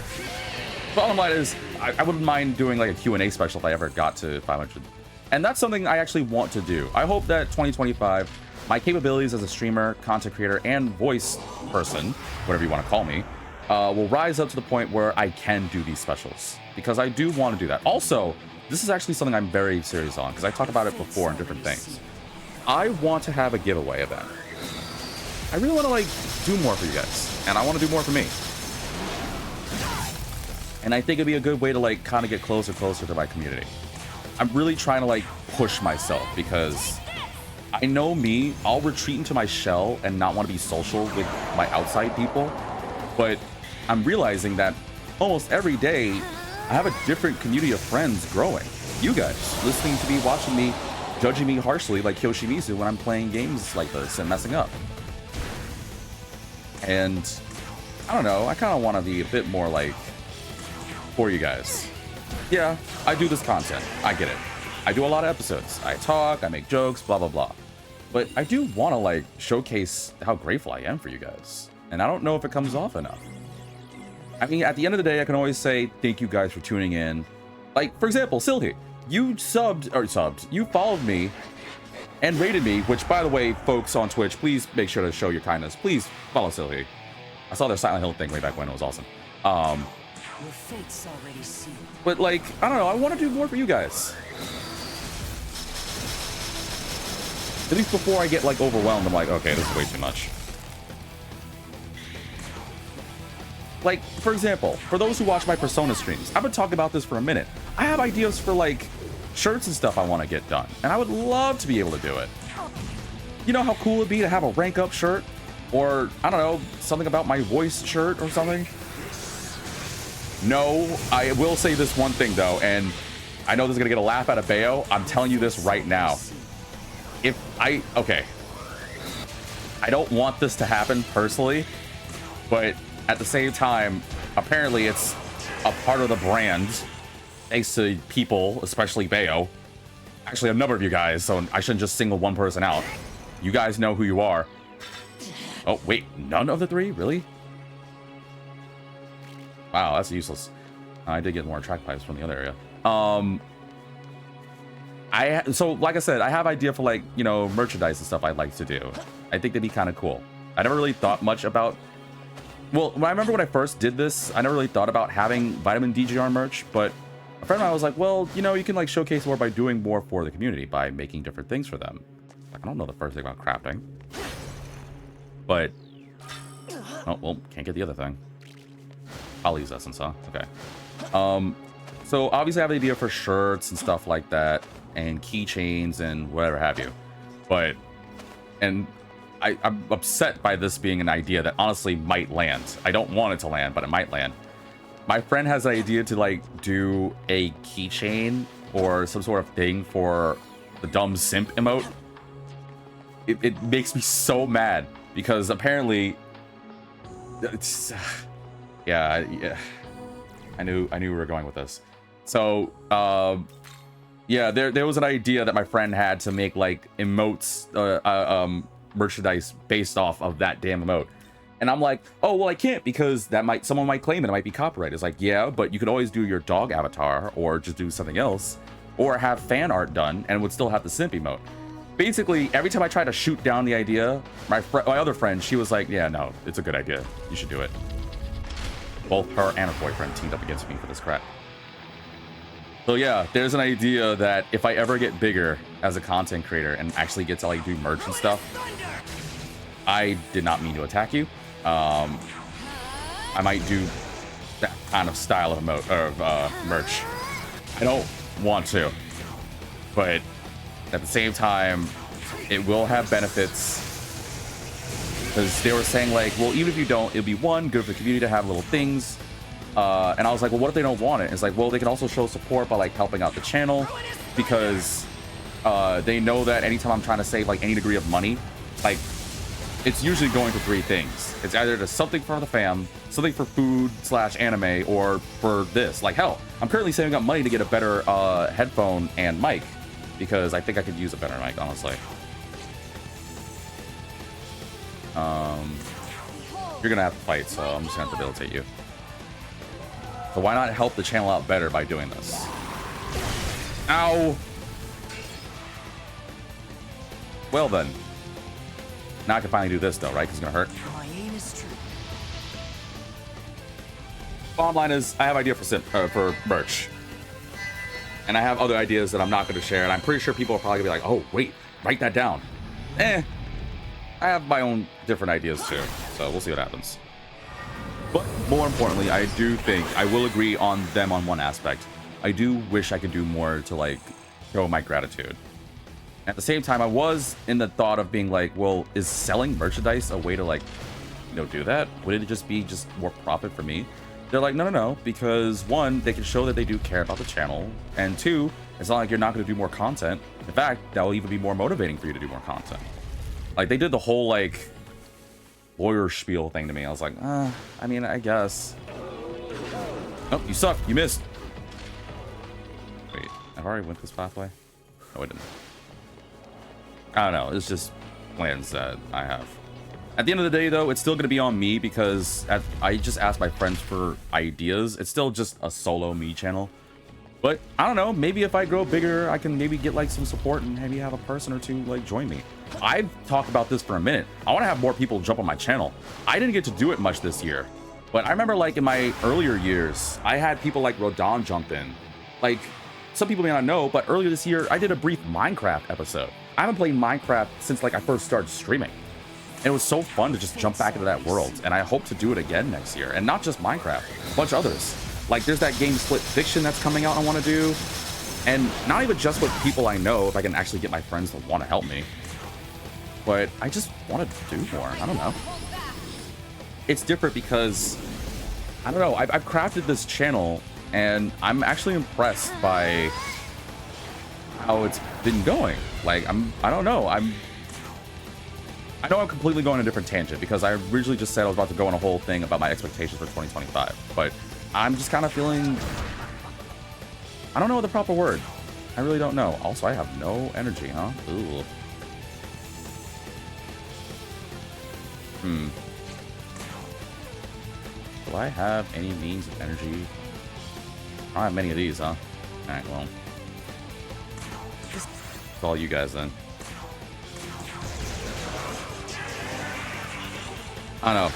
Bottom line is, I wouldn't mind doing like a Q&A special if I ever got to 500. And that's something I actually want to do. I hope that 2025, my capabilities as a streamer, content creator, and voice person, whatever you want to call me, will rise up to the point where I can do these specials. Because I do want to do that. Also, this is actually something I'm very serious on, because I talked about it before in different things. I want to have a giveaway event. I really want to like do more for you guys, and I want to do more for me. And I think it'd be a good way to like kind of get closer to my community. I'm really trying to like push myself, because I know me, I'll retreat into my shell and not want to be social with my outside people. But I'm realizing that almost every day I have a different community of friends growing. You guys listening to me, watching me, judging me harshly like Yoshimizu when I'm playing games like this and messing up. And I don't know, I kind of want to be a bit more like for you guys. Yeah, I do this content. I get it. I do a lot of episodes. I talk, I make jokes, blah, blah, blah. But I do want to like showcase how grateful I am for you guys. And I don't know if it comes off enough. I mean, at the end of the day, I can always say thank you guys for tuning in. Like, for example, Silhi, you you followed me and rated me, which, by the way, folks on Twitch, please make sure to show your kindness. Please follow Silhi. I saw their Silent Hill thing way back when. It was awesome. Your fate's already sealed. But, like, I don't know. I want to do more for you guys. At least before I get, like, overwhelmed, I'm like, okay, this is way too much. Like, for example, for those who watch my Persona streams, I've been talking about this for a minute. I have ideas for, like, shirts and stuff I want to get done, and I would love to be able to do it. You know how cool it'd be to have a rank up shirt? Or, I don't know, something about my voice shirt or something? No, I will say this one thing, though, and I know this is going to get a laugh out of Bayo. I'm telling you this right now. Okay. I don't want this to happen personally, but at the same time, apparently it's a part of the brand, thanks to people, especially Bayo. Actually, a number of you guys, so I shouldn't just single one person out. You guys know who you are. Oh, wait, none of the three? Really? Wow, that's useless. I did get more track pipes from the other area. So like I said, I have idea for, like, you know, merchandise and stuff I'd like to do. I think that'd be kind of cool. I never really thought much about... Well, I remember when I first did this, I never really thought about having Vitamin DGR merch, but a friend of mine was like, well, you know, you can like showcase more by doing more for the community, by making different things for them. Like, I don't know the first thing about crafting. But... Oh, well, can't get the other thing. Poly's essence, huh? Okay. So obviously I have the idea for shirts and stuff like that, and keychains and whatever have you. But... And... I'm upset by this being an idea that honestly might land. I don't want it to land, but it might land. My friend has an idea to like do a keychain or some sort of thing for the dumb simp emote. It makes me so mad because apparently it's yeah. I knew we were going with this. So yeah, there was an idea that my friend had to make like emotes merchandise based off of that damn emote, and I'm like, oh well, I can't because someone might claim it might be copyright. It's like, yeah, but you could always do your dog avatar or just do something else or have fan art done and would still have the simp emote. Basically, every time I try to shoot down the idea, my other friend, she was like, yeah, no, it's a good idea, you should do it. Both her and her boyfriend teamed up against me for this crap. So yeah, there's an idea that if I ever get bigger as a content creator and actually get to like do merch and stuff, I did not mean to attack you. I might do that kind of style of merch. I don't want to, but at the same time, it will have benefits. Because they were saying like, well, even if you don't, it'll be one, good for the community to have little things. And I was like, well, what if they don't want it? It's like, well, they can also show support by like helping out the channel, because they know that anytime I'm trying to save like any degree of money, like it's usually going to three things. It's either to something for the fam, something for food / anime, or for this. Like hell, I'm currently saving up money to get a better headphone and mic because I think I could use a better mic, honestly. You're gonna have to fight, so I'm just gonna have to debilitate you. So why not help the channel out better by doing this? Ow! Well then. Now I can finally do this though, right? Because it's gonna hurt. My aim is true. Bottom line is, I have idea for merch. And I have other ideas that I'm not gonna share, and I'm pretty sure people are probably gonna be like, oh, wait, write that down. I have my own different ideas too, so we'll see what happens. But more importantly, I do think I will agree on them on one aspect. I do wish I could do more to like show my gratitude. At the same time, I was in the thought of being like, well, is selling merchandise a way to like, you know, do that? Would it just be more profit for me? They're like, no, because one, they can show that they do care about the channel, and two, it's not like you're not going to do more content. In fact, that will even be more motivating for you to do more content. Like, they did the whole, like, lawyer spiel thing to me. I was like, I mean, I guess. Oh, you suck. You missed. Wait, I've already went this pathway? No, I didn't. I don't know. It's just plans that I have. At the end of the day, though, it's still going to be on me because I just asked my friends for ideas. It's still just a solo me channel. But I don't know. Maybe if I grow bigger, I can maybe get like some support and maybe have a person or two like join me. I've talked about this for a minute. I want to have more people jump on my channel. I didn't get to do it much this year, but I remember like in my earlier years, I had people like Rodon jump in. Like some people may not know, but earlier this year, I did a brief Minecraft episode. I haven't played Minecraft since like I first started streaming. And it was so fun to just jump back into that world. And I hope to do it again next year. And not just Minecraft, a bunch of others. Like there's that game Split Fiction that's coming out I want to do. And not even just with people I know, if I can actually get my friends to want to help me. But I just want to do more. I don't know. It's different because, I don't know, I've crafted this channel and I'm actually impressed by how it's been going. Like, I don't know. I know I'm completely going a different tangent because I originally just said I was about to go on a whole thing about my expectations for 2025. But I'm just kind of feeling, I don't know the proper word. I really don't know. Also, I have no energy, huh? Ooh. Do I have any means of energy? I don't have many of these, huh? Alright, well. It's all you guys then. I don't know.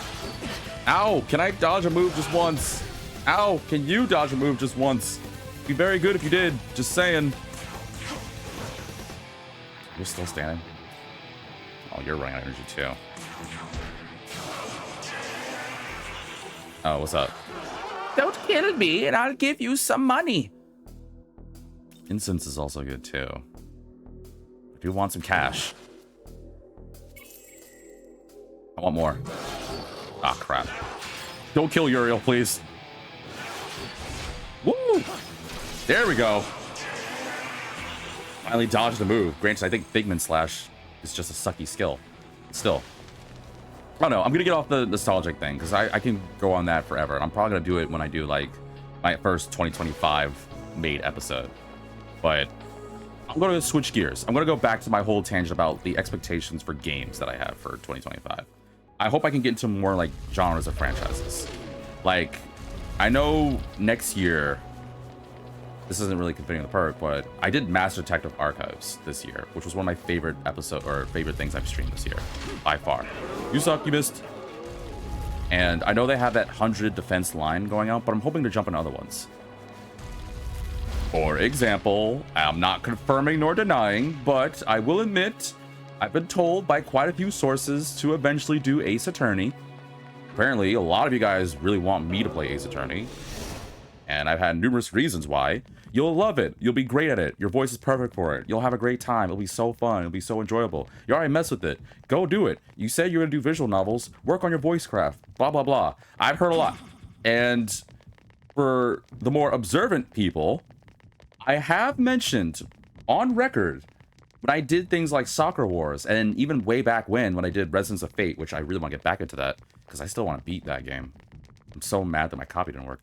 Ow! Can I dodge a move just once? Ow! Can you dodge a move just once? Be very good if you did. Just saying. You're still standing? Oh, you're running out of energy too. Oh, what's up? Don't kill me and I'll give you some money. Incense is also good too. I do want some cash. I want more. Ah, crap. Don't kill Uriel, please. Woo! There we go. Finally dodged the move. Granted, I think Figment Slash is just a sucky skill. Still. I don't know. I'm going to get off the nostalgic thing because I can go on that forever. I'm probably going to do it when I do like my first 2025 made episode. But I'm going to switch gears. I'm going to go back to my whole tangent about the expectations for games that I have for 2025. I hope I can get into more like genres of franchises. Like, I know next year, this isn't really conveying the perk, but I did Master Detective Archives this year, which was one of my favorite favorite things I've streamed this year, by far. You suck, you missed. And I know they have that 100 defense line going out, but I'm hoping to jump into other ones. For example, I'm not confirming nor denying, but I will admit, I've been told by quite a few sources to eventually do Ace Attorney. Apparently, a lot of you guys really want me to play Ace Attorney. And I've had numerous reasons why. You'll love it. You'll be great at it. Your voice is perfect for it. You'll have a great time. It'll be so fun. It'll be so enjoyable. You already mess with it. Go do it. You said you're going to do visual novels. Work on your voice craft. Blah, blah, blah. I've heard a lot. And for the more observant people, I have mentioned on record when I did things like Soccer Wars, and even way back when I did Resonance of Fate, which I really want to get back into that, because I still want to beat that game. I'm so mad that my copy didn't work.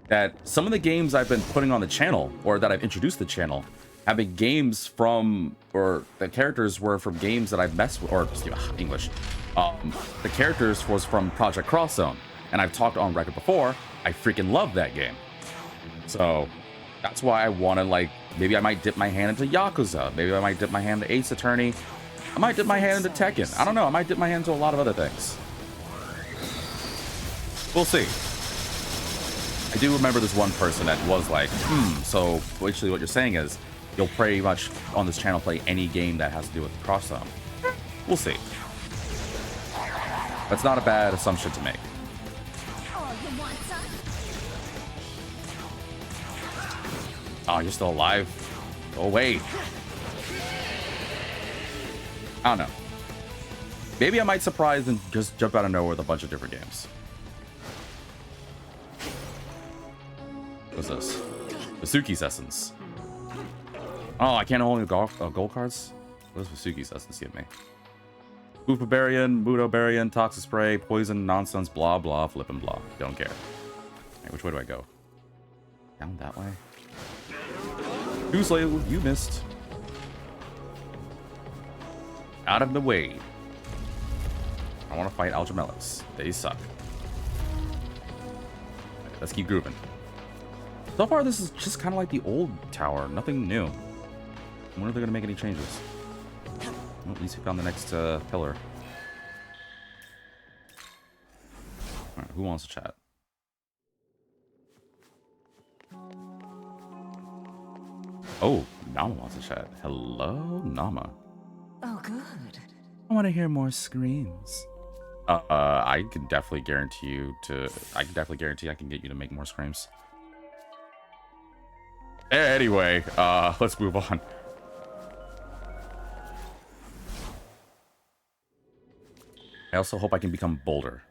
That some of the games I've been putting on the channel, or that I've introduced to the channel, have been games from, or the characters were from games that I've messed with, or English. The characters was from Project Cross Zone, and I've talked on record before, I freaking love that game. So that's why I want to, like, maybe I might dip my hand into Yakuza, maybe I might dip my hand into Ace Attorney, I might dip my hand into Tekken, I don't know, I might dip my hand into a lot of other things. We'll see. I do remember this one person that was like, so actually what you're saying is, you'll pretty much on this channel play any game that has to do with the cross zone. We'll see. That's not a bad assumption to make. Oh, you're still alive? Go away. I don't know. Maybe I might surprise and just jump out of nowhere with a bunch of different games. What's this? Vasuki's Essence. Oh, I can't hold gold cards? What does Vasuki's Essence give me? Boopabarian, Mudobarian, Toxic Spray, Poison, Nonsense, blah, blah, flip and blah. Don't care. Right, which way do I go? Down that way? Goosley, you missed. Out of the way. I want to fight Algemelis. They suck. Right, let's keep grooving. So far, this is just kind of like the old tower. Nothing new. I wonder if they're going to make any changes. Well, at least we found the next pillar. Alright, who wants to chat? Oh, Nama wants to chat. Hello, Nama. Oh, good. I want to hear more screams. I can definitely guarantee you to... I can get you to make more screams. Anyway, let's move on. I also hope I can become bolder.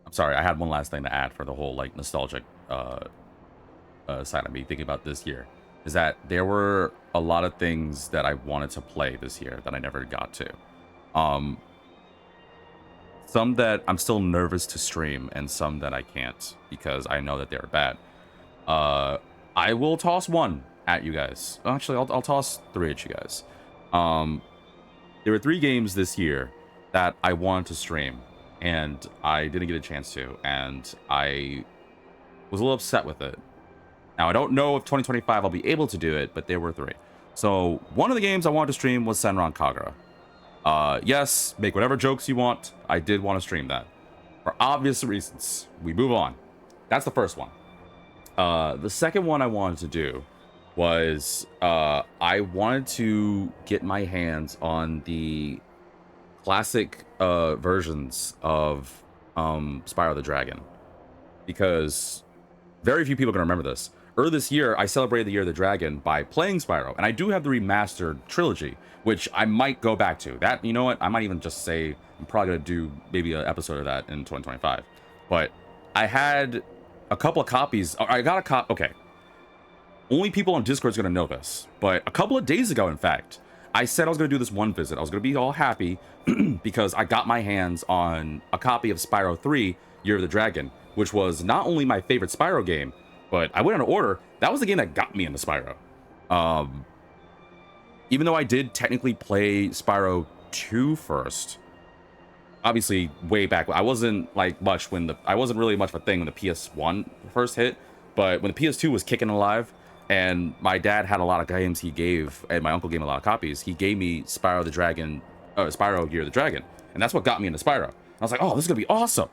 I'm sorry, I had one last thing to add for the whole, like, nostalgic side of me thinking about this year. Is that there were a lot of things that I wanted to play this year that I never got to. Some that I'm still nervous to stream, and some that I can't because I know that they're bad. I will toss one at you guys. Actually, I'll toss three at you guys. There were 3 games this year that I wanted to stream, and I didn't get a chance to, and I was a little upset with it. Now, I don't know if 2025 I'll be able to do it, but there were 3. So, one of the games I wanted to stream was Senran Kagura. Yes, make whatever jokes you want. I did want to stream that. For obvious reasons. We move on. That's the first one. The second one I wanted to do was, I wanted to get my hands on the classic versions of Spyro the Dragon, because very few people are going to remember this. Earlier this year, I celebrated the Year of the Dragon by playing Spyro, and I do have the remastered trilogy, which I might go back to. That, you know what? I might even just say I'm probably going to do maybe an episode of that in 2025. But I had a couple of copies. I got a copy. Okay. Only people on Discord is going to know this, but a couple of days ago, in fact, I said I was going to do this one visit. I was going to be all happy because I got my hands on a copy of Spyro 3, Year of the Dragon, which was not only my favorite Spyro game, but I went in order. That was the game that got me into Spyro. Even though I did technically play Spyro 2 first, obviously way back, I wasn't like much when I wasn't really much of a thing when the PS1 first hit, but when the PS2 was kicking alive, and my dad had a lot of games he gave, and my uncle gave me a lot of copies, he gave me Spyro the Dragon, Spyro Year of the Dragon, and that's what got me into Spyro. I was like, oh, this is gonna be awesome.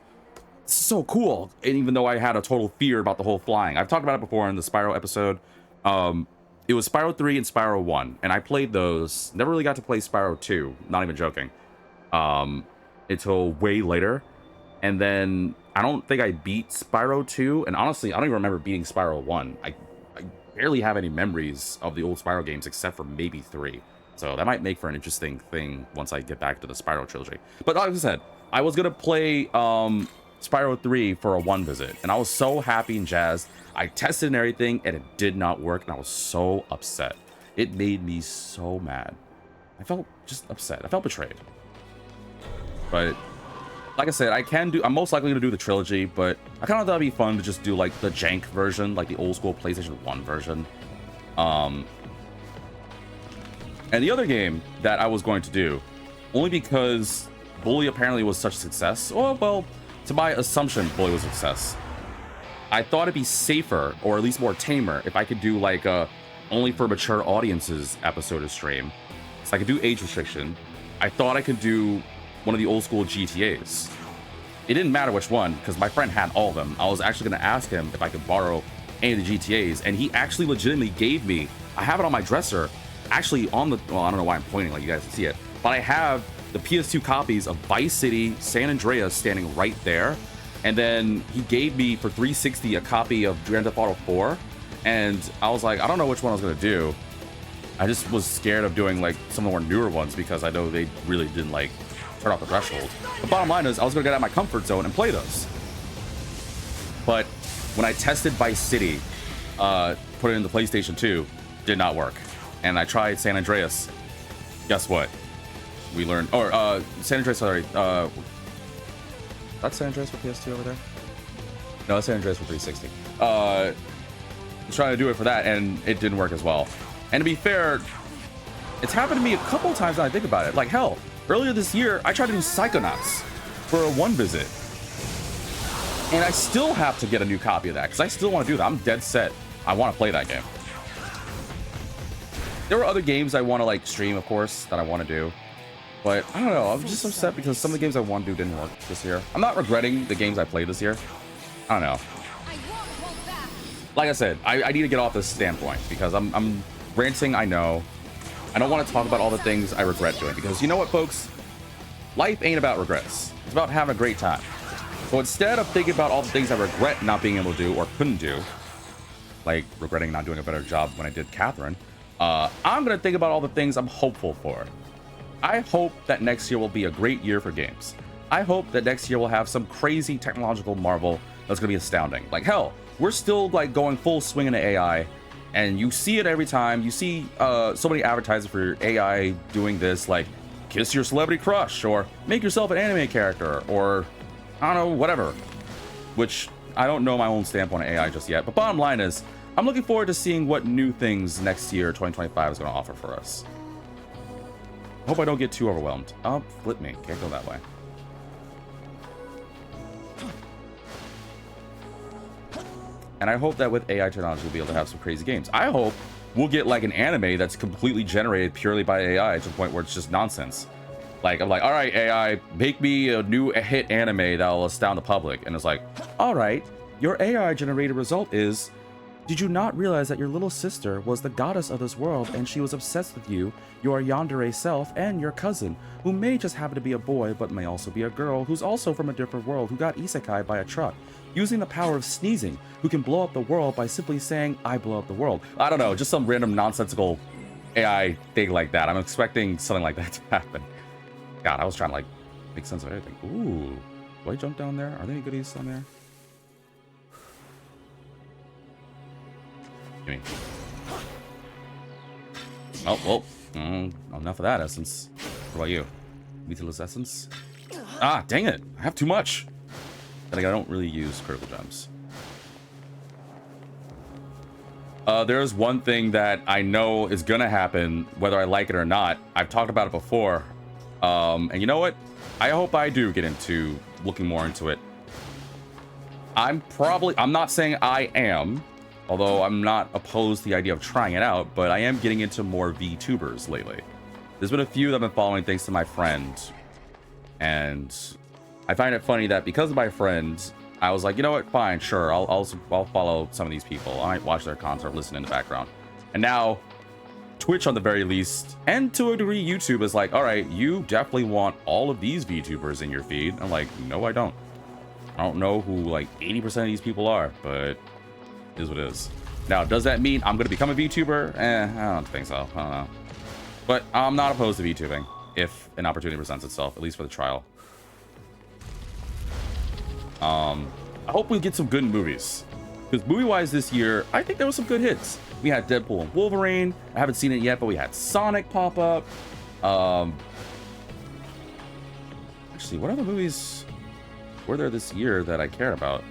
This is so cool. And even though I had a total fear about the whole flying, I've talked about it before in the Spyro episode. It was Spyro 3 and Spyro 1, and I played those. Never really got to play Spyro 2, not even joking, until way later. And then I don't think I beat Spyro 2, and honestly, I don't even remember beating Spyro 1. I barely have any memories of the old Spyro games except for maybe 3. So that might make for an interesting thing once I get back to the Spyro trilogy. But like I said, I was gonna play Spyro 3 for a 1 visit, and I was so happy and jazzed. I tested and everything, and it did not work, and I was so upset. It made me so mad. I felt just upset. I felt betrayed. But like I said, I'm most likely to do the trilogy, but I kind of thought it'd be fun to just do like the jank version, like the old school PlayStation 1 version. And the other game that I was going to do, only because Bully apparently was such a success, well, to my assumption, Bully was a success. I thought it'd be safer, or at least more tamer, if I could do like a only for mature audiences episode of stream. So I could do age restriction. I thought I could do one of the old school GTAs. It didn't matter which one, because my friend had all of them. I was actually going to ask him if I could borrow any of the GTAs, and he actually legitimately gave me, I have it on my dresser, actually on the, well, I don't know why I'm pointing like you guys can see it, but I have the PS2 copies of Vice City, San Andreas standing right there. And then he gave me for 360 a copy of Grand Theft Auto 4. And I was like, I don't know which one I was going to do. I just was scared of doing like some of the more newer ones because I know they really didn't like turn off the threshold. The bottom line is I was going to get out of my comfort zone and play those. But when I tested Vice City, put it in the PlayStation 2, did not work. And I tried San Andreas. Guess what? We learned, or San Andreas, sorry, that's San Andreas for PS2 over there? No, that's San Andreas for 360. Trying to do it for that, and it didn't work as well. And to be fair, it's happened to me a couple of times when I think about it. Like, hell, earlier this year, I tried to do Psychonauts for a one visit. And I still have to get a new copy of that, because I still want to do that. I'm dead set. I want to play that game. There were other games I want to, like, stream, of course, that I want to do. But, I don't know, I'm just upset because some of the games I want to do didn't work this year. I'm not regretting the games I played this year. I don't know. Like I said, I need to get off this standpoint because I'm ranting, I know. I don't want to talk about all the things I regret doing because you know what, folks? Life ain't about regrets. It's about having a great time. So instead of thinking about all the things I regret not being able to do or couldn't do, like regretting not doing a better job when I did Catherine, I'm going to think about all the things I'm hopeful for. I hope that next year will be a great year for games. I hope that next year we'll have some crazy technological marvel that's going to be astounding. Like, hell, we're still like going full swing into AI, and you see it every time. You see so many advertisements for AI doing this, like kiss your celebrity crush, or make yourself an anime character, or I don't know, whatever. Which I don't know my own standpoint on AI just yet. But bottom line is, I'm looking forward to seeing what new things next year, 2025, is going to offer for us. Hope I don't get too overwhelmed. Oh, flip me. Can't go that way. And I hope that with AI technology, we'll be able to have some crazy games. I hope we'll get like an anime that's completely generated purely by AI to the point where it's just nonsense. Like, I'm like, all right, AI, make me a new hit anime that'll astound the public. And it's like, all right, your AI generated result is, did you not realize that your little sister was the goddess of this world and she was obsessed with you, your yandere self, and your cousin, who may just happen to be a boy but may also be a girl who's also from a different world who got isekai by a truck, using the power of sneezing, who can blow up the world by simply saying, I blow up the world. I don't know, just some random nonsensical AI thing like that. I'm expecting something like that to happen. God, I was trying to like make sense of everything. Ooh, do I jump down there? Are there any goodies down there? Oh, well, enough of that essence. What about you? Lethalus essence? Ah, dang it. I have too much. I think I don't really use critical gems. There's one thing that I know is going to happen, whether I like it or not. I've talked about it before. And you know what? I hope I do get into looking more into it. I'm not saying I am, although I'm not opposed to the idea of trying it out, but I am getting into more VTubers lately. There's been a few that I've been following thanks to my friend. And I find it funny that because of my friend, I was like, you know what, fine, sure, I'll follow some of these people. I might watch their content, listen in the background. And now, Twitch on the very least, and to a degree YouTube, is like, all right, you definitely want all of these VTubers in your feed. I'm like, no, I don't. I don't know who like 80% of these people are, but it is what it is. Now, does that mean I'm going to become a VTuber? I don't think so. I don't know. But I'm not opposed to VTubing if an opportunity presents itself, at least for the trial. I hope we get some good movies. Because movie-wise this year, I think there was some good hits. We had Deadpool and Wolverine. I haven't seen it yet, but we had Sonic pop up. Actually, what other movies were there this year that I cared about?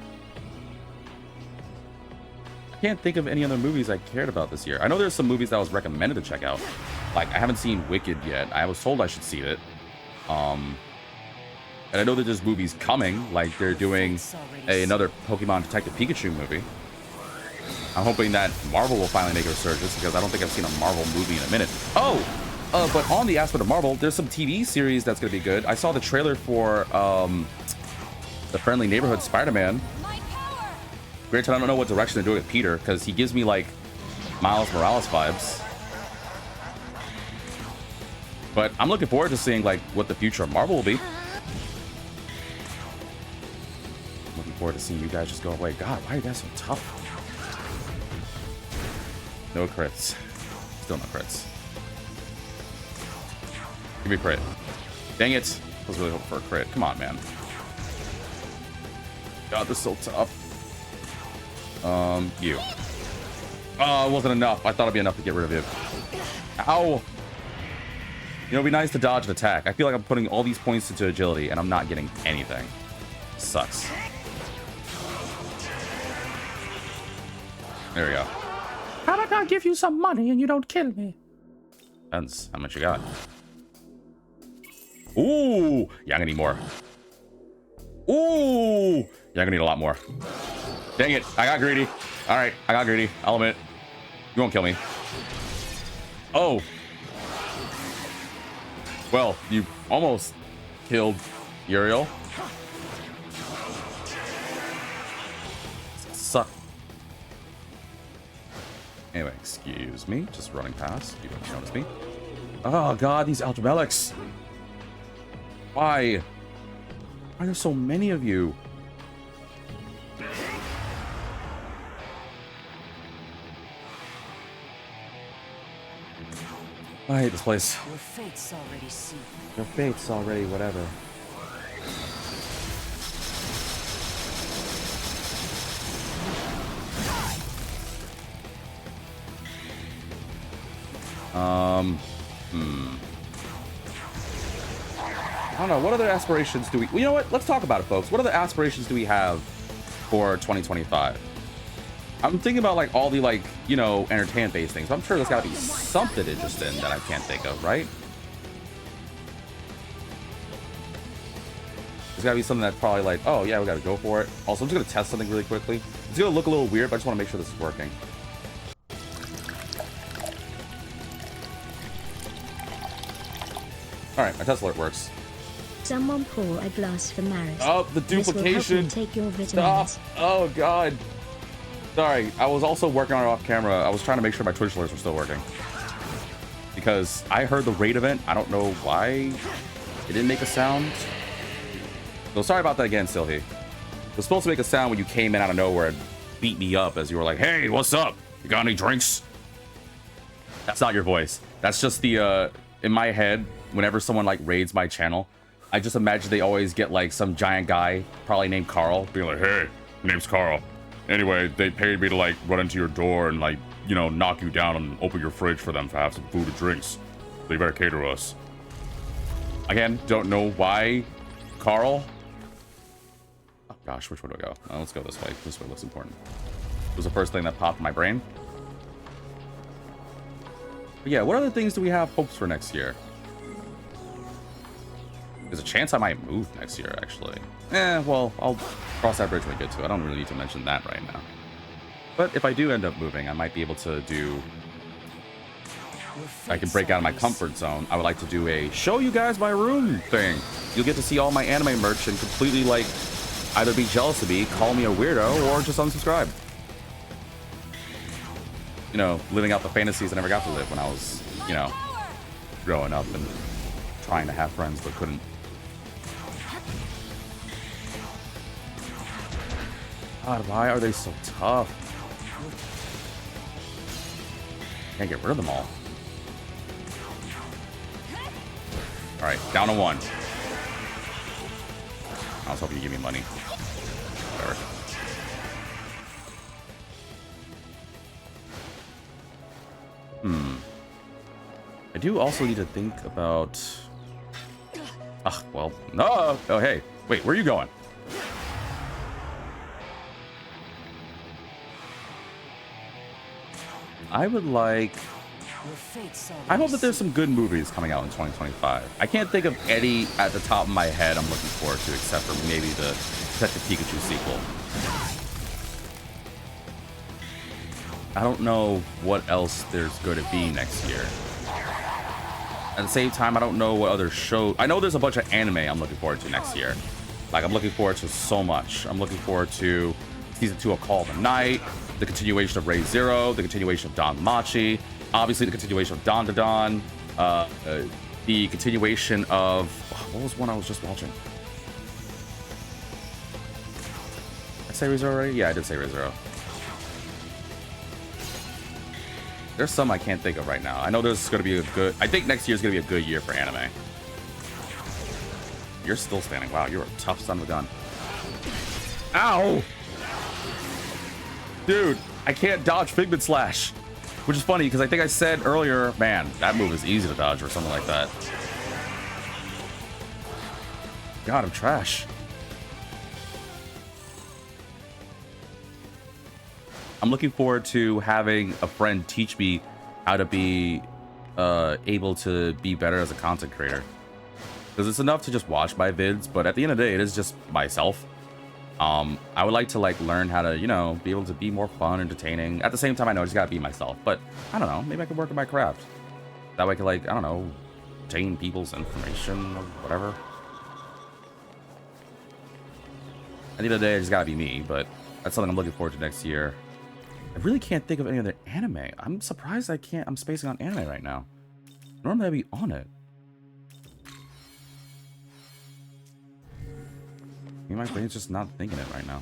I can't think of any other movies I cared about this year. I know there's some movies that I was recommended to check out. Like, I haven't seen Wicked yet. I was told I should see it. And I know that there's movies coming. Like, they're doing another Pokemon Detective Pikachu movie. I'm hoping that Marvel will finally make a resurgence, because I don't think I've seen a Marvel movie in a minute. Oh! But on the aspect of Marvel, there's some TV series that's going to be good. I saw the trailer for the Friendly Neighborhood Spider-Man. Granted, I don't know what direction they're doing with Peter, because he gives me, like, Miles Morales vibes. But I'm looking forward to seeing, like, what the future of Marvel will be. Looking forward to seeing you guys just go away. God, why are you guys so tough? No crits. Still no crits. Give me a crit. Dang it. I was really hoping for a crit. Come on, man. God, this is so tough. You. Oh, it wasn't enough. I thought it'd be enough to get rid of it. Ow. You know, it'd be nice to dodge an attack. I feel like I'm putting all these points into agility, and I'm not getting anything. Sucks. There we go. How about I give you some money and you don't kill me? Depends how much you got. Ooh! Yeah, I'm gonna need more. Ooh! Yeah, I'm gonna need a lot more. Dang it. I got greedy. Alright, I got greedy. I'll admit. You won't kill me. Oh! Well, you almost killed Uriel. Suck. Anyway, excuse me. Just running past. You don't notice me. Oh god, these Ultramelics. Why? Why are there so many of you? I hate this place. Your fate's already sealed. Your fate's already whatever. I don't know. What other aspirations do we... Well, you know what? Let's talk about it, folks. What other aspirations do we have for 2025? I'm thinking about, like, all the, like, you know, entertainment-based things. But I'm sure there's got to be something interesting that I can't think of, right? There's got to be something that's probably like, oh, yeah, we got to go for it. Also, I'm just going to test something really quickly. It's going to look a little weird, but I just want to make sure this is working. Alright, my test alert works. Someone pour a glass for Maris. Oh, the duplication. Take your Stop. vitamins. Oh, God. Sorry, I was also working on it off camera. I was trying to make sure my Twitch alerts were still working. Because I heard the raid event. I don't know why it didn't make a sound. So sorry about that again, Sylvie. It was supposed to make a sound when you came in out of nowhere and beat me up as you were like, hey, what's up? You got any drinks? That's not your voice. That's just the, in my head, whenever someone like raids my channel, I just imagine they always get like some giant guy, probably named Carl, being like, hey, name's Carl. Anyway, they paid me to like run into your door and like, you know, knock you down and open your fridge for them to have some food and drinks. They better cater to us. Again, don't know why Carl. Oh gosh, which way do I go? Oh, let's go this way. This way looks important. It was the first thing that popped in my brain. But yeah, what other things do we have hopes for next year? There's a chance I might move next year, actually. Well, I'll cross that bridge when we get to it. I don't really need to mention that right now. But if I do end up moving, I might be able to do... I can break out of my comfort zone. I would like to do a show you guys my room thing. You'll get to see all my anime merch and completely, like, either be jealous of me, call me a weirdo, or just unsubscribe. You know, living out the fantasies I never got to live when I was, you know, growing up and trying to have friends but couldn't. God, why are they so tough? Can't get rid of them all. Alright, down to one. I was hoping you give me money. Whatever. I do also need to think about... Ugh, well, no! Oh, hey. Wait, where are you going? I would like... I hope that there's some good movies coming out in 2025. I can't think of any at the top of my head I'm looking forward to, except for maybe the Detective Pikachu sequel. I don't know what else there's going to be next year. At the same time, I don't know what other show. I know there's a bunch of anime I'm looking forward to next year. Like, I'm looking forward to so much. I'm looking forward to season 2 of Call of the Night, the continuation of Ray Zero, the continuation of Don Machi, obviously the continuation of Don to Don, the continuation of... What was one I was just watching? Did I say Ray Zero already? Yeah, I did say Ray Zero. There's some I can't think of right now. I know there's going to be a good... I think next year's going to be a good year for anime. You're still standing. Wow, you're a tough son of a gun. Ow! Dude, I can't dodge Figment Slash. Which is funny, because I think I said earlier, man, that move is easy to dodge or something like that. God, I'm trash. I'm looking forward to having a friend teach me how to be able to be better as a content creator. Because it's enough to just watch my vids, but at the end of the day, it is just myself. I would like to learn how to, you know, be able to be more fun, entertaining. At the same time, I know I just gotta be myself, but I don't know, maybe I could work on my craft. That way I could, I don't know, obtain people's information or whatever. At the end of the day, I just gotta be me, but that's something I'm looking forward to next year. I really can't think of any other anime. I'm surprised I'm spacing on anime right now. Normally I'd be on it. Maybe my brain's just not thinking it right now.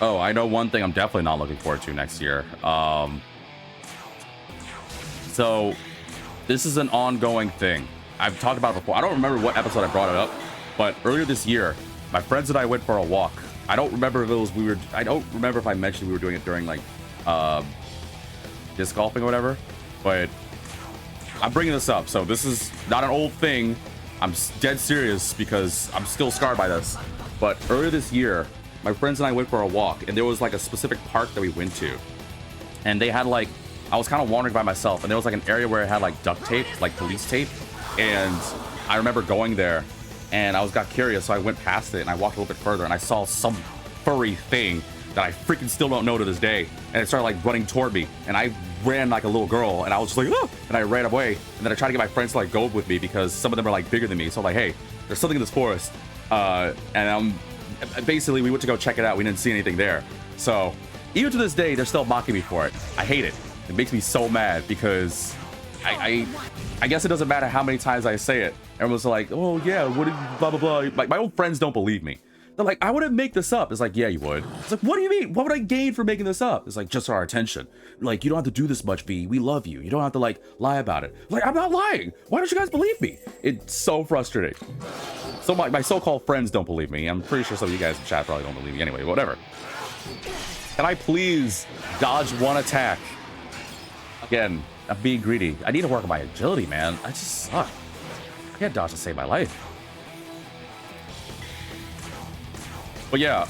Oh, I know one thing I'm definitely not looking forward to next year. So this is an ongoing thing. I've talked about it before. I don't remember what episode I brought it up, but earlier this year, my friends and I went for a walk. I don't remember if it was I don't remember if I mentioned we were doing it during disc golfing or whatever, but I'm bringing this up. So this is not an old thing. I'm dead serious because I'm still scarred by this. But earlier this year, my friends and I went for a walk, and there was a specific park that we went to, and they had I was kind of wandering by myself, and there was an area where it had duct tape, police tape, and I remember going there, and I got curious, so I went past it, and I walked a little bit further, and I saw some furry thing that I freaking still don't know to this day, and it started running toward me, and I ran like a little girl, and I was just oh! And I ran away, and then I tried to get my friends to go with me because some of them are bigger than me, so I'm hey, there's something in this forest, and basically we went to go check it out. We didn't see anything there, so even to this day they're still mocking me for it. I hate it. It makes me so mad because I guess it doesn't matter how many times I say it. Everyone's like, oh yeah, what did blah blah blah. My own friends don't believe me. They're like, I wouldn't make this up. It's yeah, you would. It's what do you mean? What would I gain for making this up? It's just our attention. You don't have to do this much, V. We love you. You don't have to lie about it. I'm not lying. Why don't you guys believe me? It's so frustrating. So my so-called friends don't believe me. I'm pretty sure some of you guys in chat probably don't believe me. Anyway, whatever. Can I please dodge one attack? Again, I'm being greedy. I need to work on my agility, man. I just suck. I can't dodge to save my life. But yeah,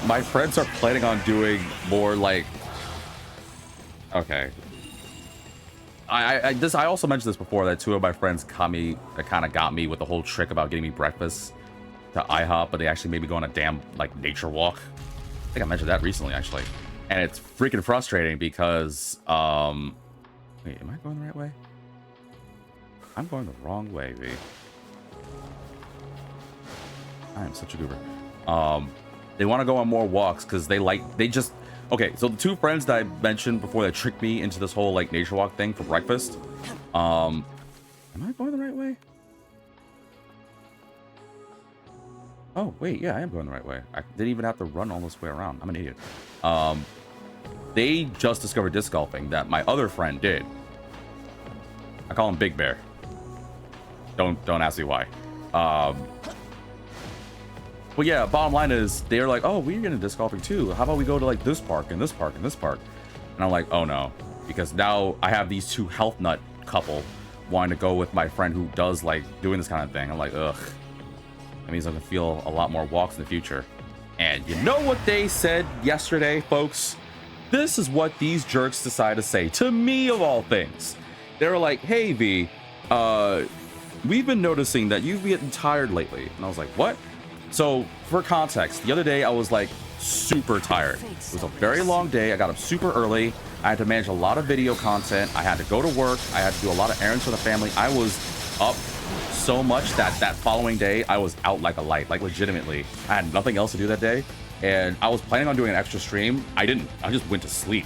my friends are planning on doing more okay. I also mentioned this before that two of my friends kind of got me with the whole trick about getting me breakfast to IHOP, but they actually made me go on a damn nature walk. I think I mentioned that recently actually, and it's freaking frustrating because wait, am I going the right way? I'm going the wrong way, V. I am such a goober. They want to go on more walks because okay, so the two friends that I mentioned before that tricked me into this whole nature walk thing for breakfast. Am I going the right way? Oh wait, yeah, I am going the right way. I didn't even have to run all this way around. I'm an idiot. They just discovered disc golfing that my other friend did. I call him Big Bear. Don't ask me why. But yeah, bottom line is they're like, oh, we're gonna disc golfing too. How about we go to like this park and this park and this park? And I'm like, oh no, because now I have these two health nut couple wanting to go with my friend who does like doing this kind of thing. I'm like, ugh, that means I'm gonna feel a lot more walks in the future. And you know what they said yesterday, folks? This is what these jerks decided to say to me of all things. They were like, hey V, we've been noticing that you've been getting tired lately. And I was like, what? So for context, the other day I was like super tired. It was a very long day. I got up super early. I had to manage a lot of video content. I had to go to work. I had to do a lot of errands for the family. I was up so much that that following day I was out like a light, like legitimately. I had nothing else to do that day. And I was planning on doing an extra stream. I didn't. I just went to sleep.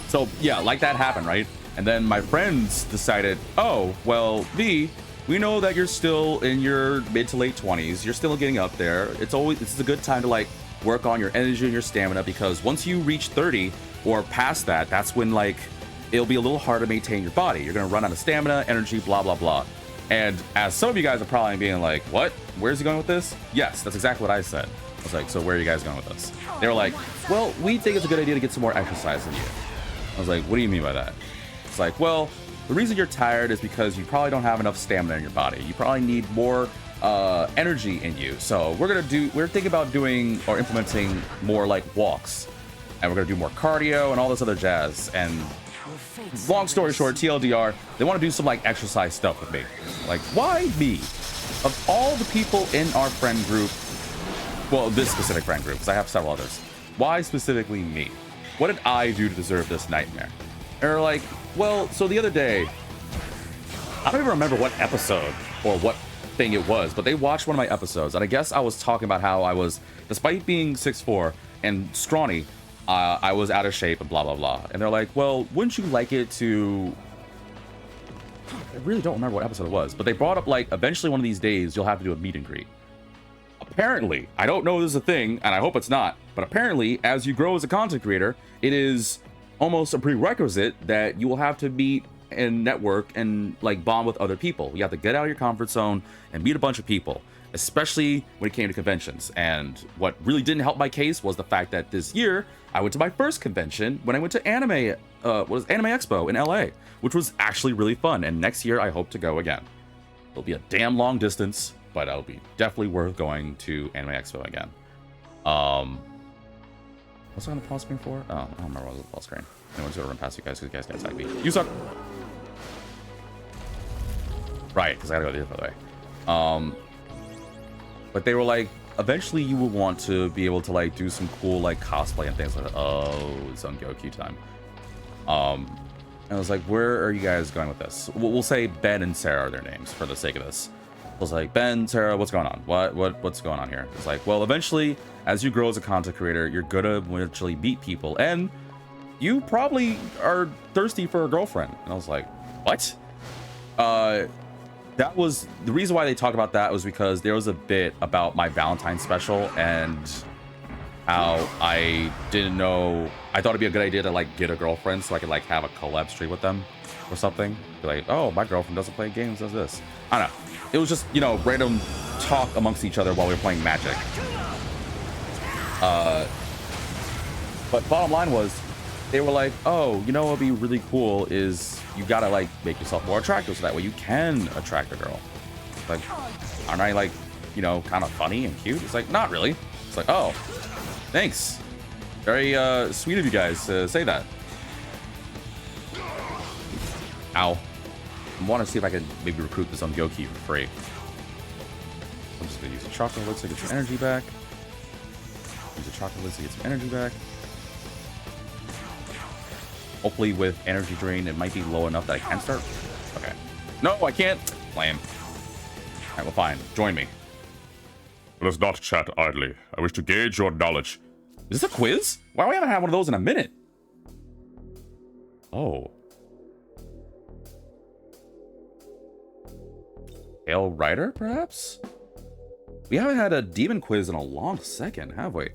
So yeah, like that happened, right? And then my friends decided, oh, well, V, we know that you're still in your mid to late 20s. You're still getting up there. It's a good time to like work on your energy and your stamina, because once you reach 30 or past that, that's when like it'll be a little hard to maintain your body. You're gonna run out of stamina, energy, blah, blah, blah. And as some of you guys are probably being like, what? Where's he going with this? Yes, that's exactly what I said. I was like, so where are you guys going with this? They were like, well, we think it's a good idea to get some more exercise in you. I was like, what do you mean by that? It's like, well, the reason you're tired is because you probably don't have enough stamina in your body. You probably need more energy in you. So we're thinking about doing or implementing more like walks, and we're gonna do more cardio and all this other jazz. And long story short, TLDR, they want to do some like exercise stuff with me. Like, why me? Of all the people in our friend group, well, this specific friend group, because I have several others, why specifically me? What did I do to deserve this nightmare? And they're like, well, so the other day, I don't even remember what episode or what thing it was, but they watched one of my episodes, and I guess I was talking about how I was, despite being 6'4" and scrawny, I was out of shape and blah, blah, blah. And they're like, well, wouldn't you like it to... I really don't remember what episode it was, but they brought up, like, eventually one of these days, you'll have to do a meet and greet. Apparently, I don't know if this is a thing, and I hope it's not, but apparently, as you grow as a content creator, it is almost a prerequisite that you will have to meet and network and, like, bond with other people. You have to get out of your comfort zone and meet a bunch of people, especially when it came to conventions. And what really didn't help my case was the fact that this year I went to my first convention when I went to Anime Expo in LA, which was actually really fun. And next year I hope to go again. It'll be a damn long distance, but it'll be definitely worth going to Anime Expo again. What's I on the pause screen for? Oh, I don't remember what was the pause screen. Anyone's gonna run past you guys because you guys gotta attack me. You suck. Right, because I gotta go the other way. But they were like, eventually you will want to be able to like do some cool like cosplay and things like that. Oh, it's on Goku time. And I was like, where are you guys going with this? We'll say Ben and Sarah are their names for the sake of this. I was like, Ben, Sarah, what's going on? What's going on here? It's like, well, eventually, as you grow as a content creator, you're gonna eventually meet people, and you probably are thirsty for a girlfriend. And I was like, what? That was the reason why they talked about that, was because there was a bit about my Valentine's special and how I didn't know. I thought it'd be a good idea to like get a girlfriend so I could like have a collab stream with them or something. Be like, oh, my girlfriend doesn't play games, does this. I don't know. It was just, you know, random talk amongst each other while we were playing Magic. But bottom line was, they were like, oh, you know what would be really cool is you gotta like make yourself more attractive so that way you can attract a girl. Like, aren't I like, you know, kind of funny and cute? It's like, not really. It's like, oh, thanks. Very sweet of you guys to say that. Ow. I want to see if I can maybe recruit this on Goki for free. I'm just gonna use a chocolate elixir to get some energy back. Use a chocolate elixir to get some energy back. Hopefully with energy drain, it might be low enough that I can start. Okay. No, I can't. Lame. Alright, well, fine. Join me. Let us not chat idly. I wish to gauge your knowledge. Is this a quiz? Wow, we haven't had one of those in a minute. Oh. Pale Rider, perhaps? We haven't had a demon quiz in a long second, have we?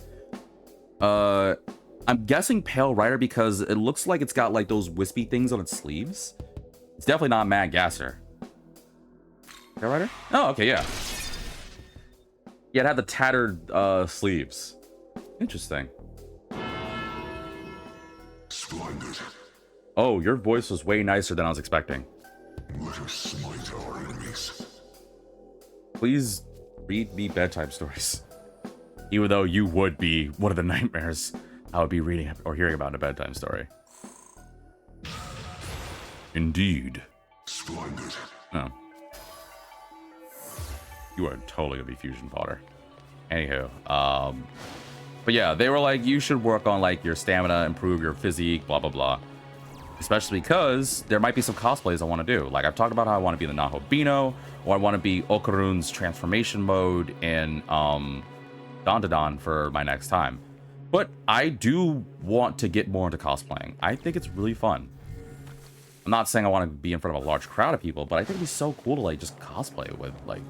I'm guessing Pale Rider because it looks like it's got like those wispy things on its sleeves. It's definitely not Mad Gasser. Pale Rider? Oh, okay, yeah. Yeah, it had the tattered sleeves. Interesting. Splendid. Oh, your voice was way nicer than I was expecting. Let us smite our enemies. Please read me bedtime stories. Even though you would be one of the nightmares I would be reading or hearing about in a bedtime story. Indeed. Splendid. No. You are totally gonna be fusion fodder. Anywho, but yeah, they were like, you should work on like your stamina, improve your physique, blah blah blah. Especially because there might be some cosplays I want to do. Like I've talked about how I want to be the Naho Bino, or I want to be Okarun's transformation mode in Dandadan for my next time. But I do want to get more into cosplaying. I think it's really fun. I'm not saying I want to be in front of a large crowd of people, but I think it'd be so cool to like just cosplay with like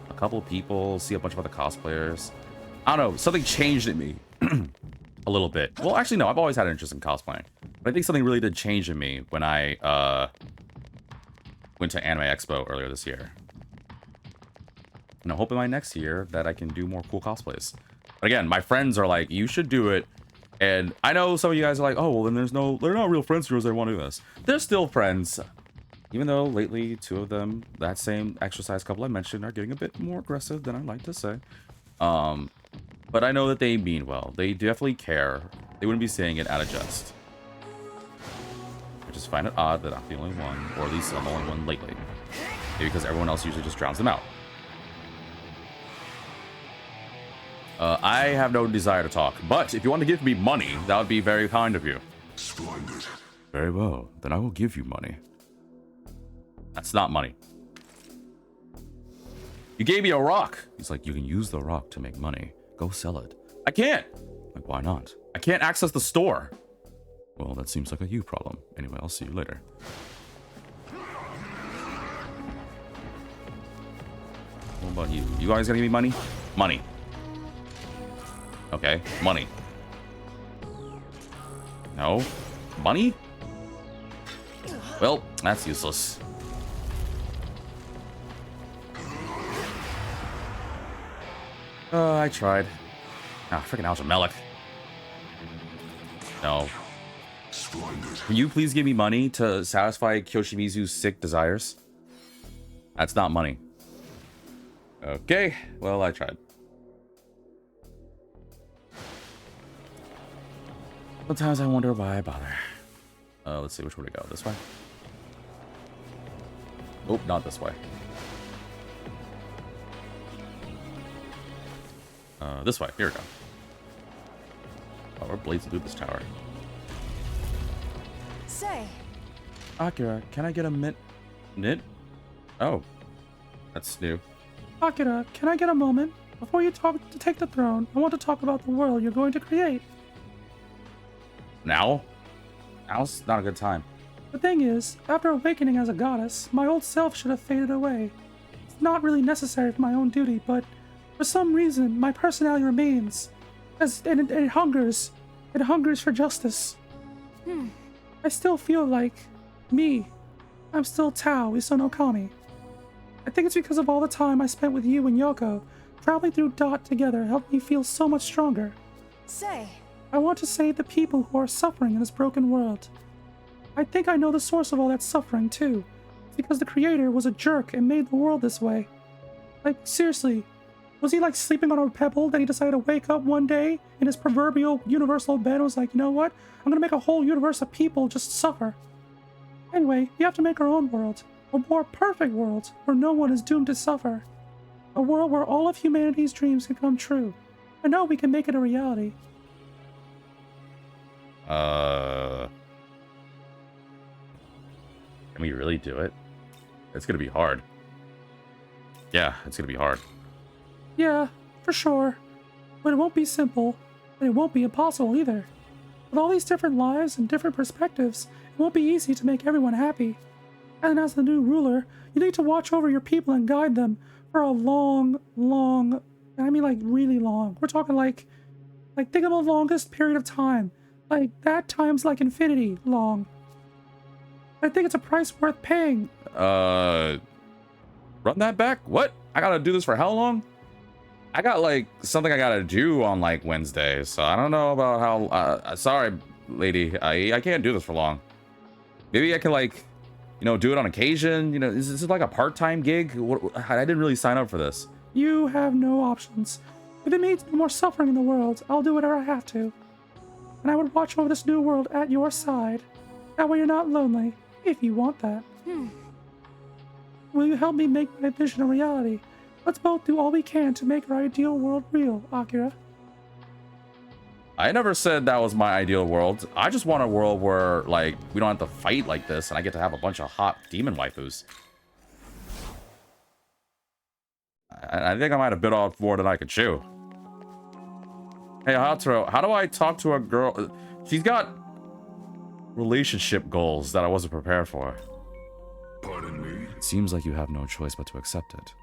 a couple of people, see a bunch of other cosplayers. I don't know, something changed in me a little bit. Well, actually, no, I've always had an interest in cosplaying. But I think something really did change in me when I went to Anime Expo earlier this year. And I'm hoping my next year that I can do more cool cosplays. But again, my friends are like, you should do it. And I know some of you guys are like, oh, well, then they're not real friends of yours, they want to do this. They're still friends. Even though lately, two of them, that same exercise couple I mentioned, are getting a bit more aggressive than I like to say. But I know that they mean well. They definitely care. They wouldn't be saying it out of jest. I just find it odd that I'm the only one, or at least I'm the only one lately. Maybe because everyone else usually just drowns them out. I have no desire to talk, but if you want to give me money, that would be very kind of you. Splendid. Very well, then I will give you money. That's not money. You gave me a rock. He's like, you can use the rock to make money. Go sell it. I can't. Like, why not? I can't access the store. Well, that seems like a you problem. Anyway, I'll see you later. What about you? You guys gonna give me money? Money. Okay, money. No? Money? Well, that's useless. I tried. Ah, freaking Alja Melik. No. Splendid. Can you please give me money to satisfy Kyoshimizu's sick desires? That's not money. Okay, well, I tried. Sometimes I wonder why I bother. Let's see, which way to go? This way? Nope, not this way. This way. Here we go. Oh, we're blazing through this tower. Say, Akira, can I get a knit? Oh, that's new. Akira, can I get a moment? Before you take the throne, I want to talk about the world you're going to create. Now? Now's not a good time. The thing is, after awakening as a goddess, my old self should have faded away. It's not really necessary for my own duty, but for some reason, my personality remains. And it hungers. It hungers for justice. I still feel like me. I'm still Tao Isonokami. I think it's because of all the time I spent with you and Yoko. Traveling through Dot together helped me feel so much stronger. say. I want to save the people who are suffering in this broken world. I think I know the source of all that suffering, too. It's because the creator was a jerk and made the world this way. Like, seriously, was he like sleeping on a pebble, then he decided to wake up one day in his proverbial universal bed and was like, you know what? I'm gonna make a whole universe of people just suffer. Anyway, we have to make our own world. A more perfect world, where no one is doomed to suffer. A world where all of humanity's dreams can come true. I know we can make it a reality. Can we really do it? It's gonna be hard. Yeah, it's gonna be hard. Yeah, for sure. But it won't be simple, and it won't be impossible either. With all these different lives and different perspectives, it won't be easy to make everyone happy. And as the new ruler, you need to watch over your people and guide them for a long, and I mean like really long. We're talking like think of the longest period of time. Like that times like infinity long. I think it's a price worth paying. Run that back? What? I gotta do this for how long? I got like something I gotta do on like Wednesday, so I don't know about how. Sorry, lady, I can't do this for long. Maybe I can like, you know, do it on occasion. You know, is this like a part-time gig? I didn't really sign up for this. You have no options. If it means more suffering in the world, I'll do whatever I have to. And I would watch over this new world at your side. That way you're not lonely, if you want that. Will you help me make my vision a reality? Let's both do all we can to make our ideal world real, Akira. I never said that was my ideal world. I just want a world where, like, we don't have to fight like this and I get to have a bunch of hot demon waifus. I think I might have bit off more than I could chew. Hey, Hataro, how do I talk to a girl? She's got relationship goals that I wasn't prepared for. Pardon me? It seems like you have no choice but to accept it.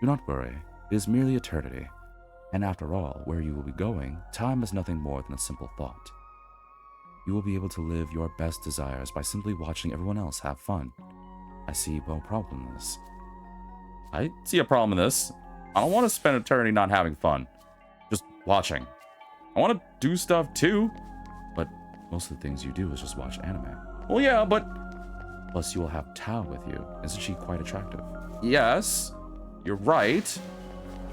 Do not worry. It is merely eternity. And after all, where you will be going, time is nothing more than a simple thought. You will be able to live your best desires by simply watching everyone else have fun. I see no problem in this. I see a problem in this. I don't want to spend eternity not having fun. Just watching. I want to do stuff too. But most of the things you do is just watch anime. Well, yeah, but... Plus, you will have Tao with you. Isn't she quite attractive? Yes, you're right.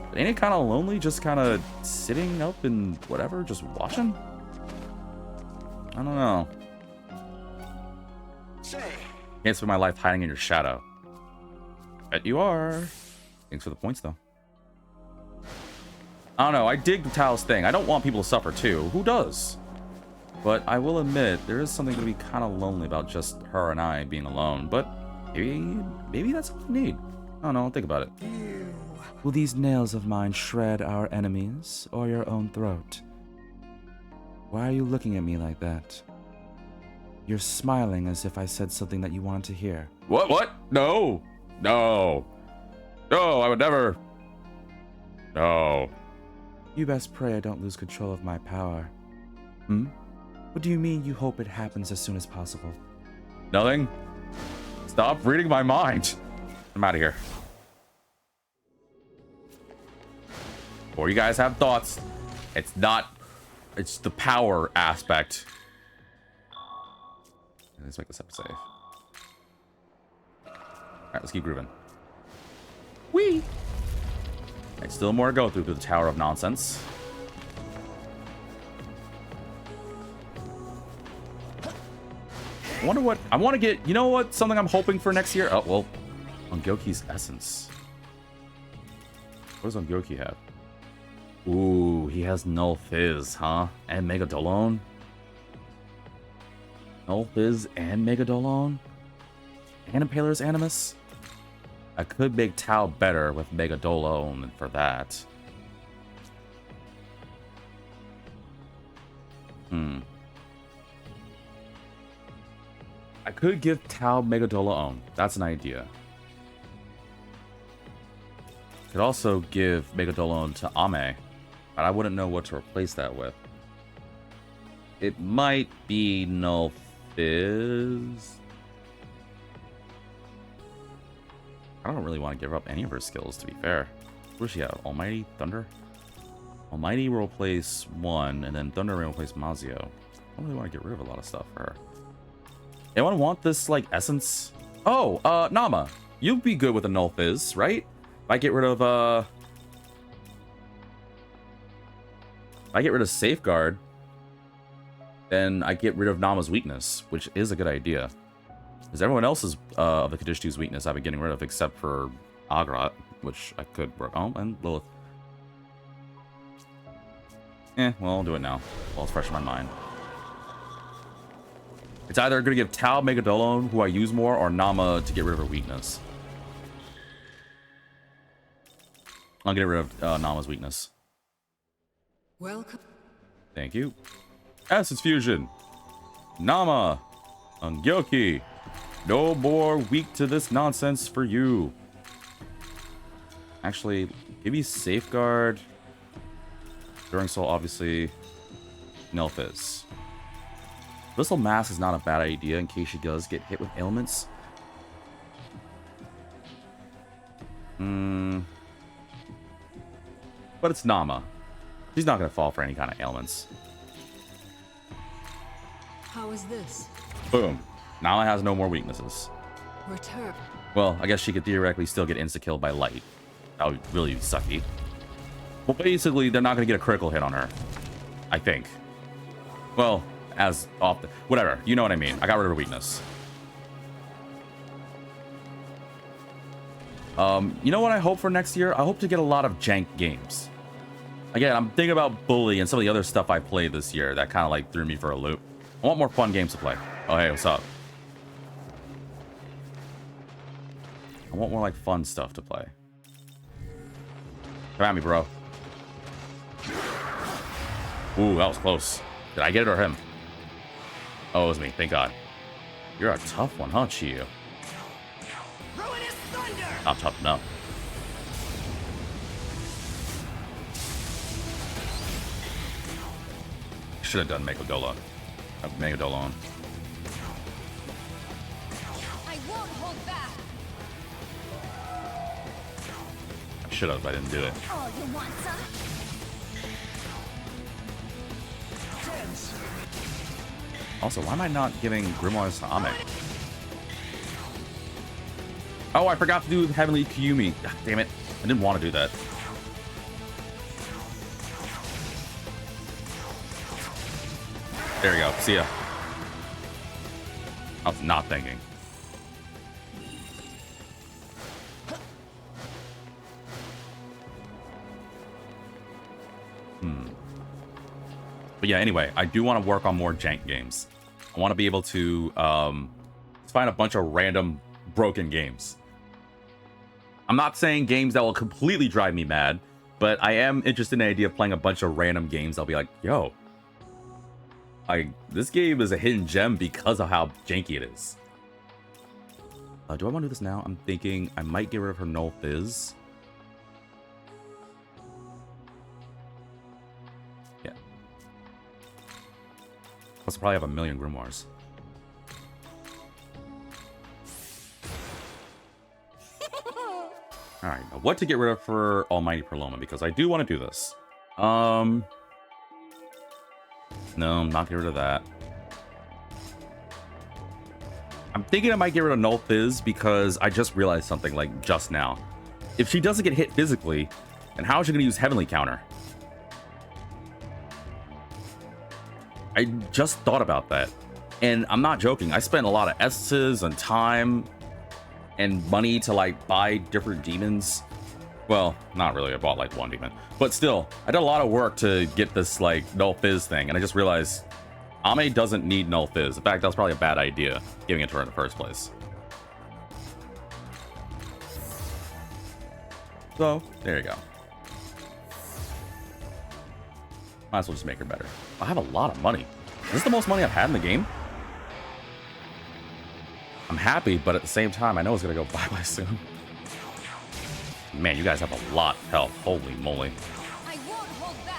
But ain't it kind of lonely just kind of sitting up and whatever, just watching? I don't know. Can't spend my life hiding in your shadow. Bet you are. Thanks for the points, though. I don't know. I dig the Tao's thing. I don't want people to suffer, too. Who does? But I will admit, there is something to be kind of lonely about just her and I being alone. But maybe that's what we need. I don't know. Think about it. Will these nails of mine shred our enemies or your own throat? Why are you looking at me like that? You're smiling as if I said something that you wanted to hear. What? No. No. No, I would never. No. You best pray I don't lose control of my power. What do you mean you hope it happens as soon as possible? Nothing. Stop reading my mind. I'm out of here. Or you guys have thoughts. It's the power aspect. Let's make this episode safe. Alright, let's keep grooving. Whee! Alright, still more to go through the Tower of Nonsense. I wonder what I want to get. You know what? Something I'm hoping for next year. Oh well, Ongyoki's essence. What does Ongyoki have? Ooh, he has Null Fizz, huh? And Megadolon. Null Fizz and Megadolon. And Impaler's Animus. I could make Tao better with Megadolon for that. I could give Tao Megadolon. That's an idea. Could also give Megadolon to Ame, but I wouldn't know what to replace that with. It might be Null Fizz. I don't really want to give up any of her skills, to be fair. Where's she at? Almighty? Thunder? Almighty will replace one, and then Thunder will replace Mazio. I don't really want to get rid of a lot of stuff for her. Anyone want this, like, essence? Oh, Nama. You'd be good with a Null Fizz, right? If I get rid of, If I get rid of Safeguard, then I get rid of Nama's weakness, which is a good idea. Because everyone else's, of the Kadishtu's weakness I've been getting rid of, except for Agrat, which I could work on, and Lilith. Well, I'll do it now, while it's fresh in my mind. It's either going to give Tao Megadolon, who I use more, or Nama to get rid of her weakness. I'll get rid of Nama's weakness. Welcome. Thank you. Essence Fusion. Nama. Ongyoki. No more weak to this nonsense for you. Actually, maybe Safeguard. During Soul, obviously. Nelphis. Abyssal Mass is not a bad idea in case she does get hit with ailments. But it's Nama. She's not gonna fall for any kind of ailments. How is this? Boom. Nama has no more weaknesses. Return. Well, I guess she could theoretically still get insta-killed by light. That would really be sucky. Well, basically, they're not gonna get a critical hit on her. I think. Well, as often. Whatever. You know what I mean. I got rid of her weakness. You know what I hope for next year? I hope to get a lot of jank games. Again, I'm thinking about Bully and some of the other stuff I played this year that kind of like threw me for a loop. I want more fun games to play. Oh, hey, what's up? I want more like fun stuff to play. Come at me, bro. Ooh, that was close. Did I get it or him? Oh, it was me. Thank God. You're a tough one, huh, Chiyu? Not tough enough. Should have done Megadola. Megadola. I won't hold back. I should have, but I didn't do it. Oh, you want some? Also, why am I not giving Grimoires to Ame? Oh, I forgot to do Heavenly Kyumi. God, damn it. I didn't want to do that. There we go. See ya. I was not thinking. But yeah, anyway, I do want to work on more jank games. I want to be able to find a bunch of random broken games. I'm not saying games that will completely drive me mad, but I am interested in the idea of playing a bunch of random games. I'll be like, yo, this game is a hidden gem because of how janky it is. Do I want to do this now? I'm thinking I might get rid of her Null Fizz. Yeah. Plus, I'll probably have a million Grimoires. Alright, now what to get rid of for Almighty Perloma, because I do want to do this. No, I'm not getting rid of that. I'm thinking I might get rid of Null Fizz because I just realized something, like, just now. If she doesn't get hit physically, then how is she going to use Heavenly Counter? I just thought about that. And I'm not joking. I spent a lot of essences and time and money to, like, buy different demons. Well, not really. I bought, like, one demon. But still, I did a lot of work to get this, like, Null Fizz thing. And I just realized Ame doesn't need Null Fizz. In fact, that was probably a bad idea, giving it to her in the first place. So, there you go. Might as well just make her better. I have a lot of money. Is this the most money I've had in the game? I'm happy, but at the same time, I know it's gonna go bye-bye soon. Man, you guys have a lot of health. Holy moly.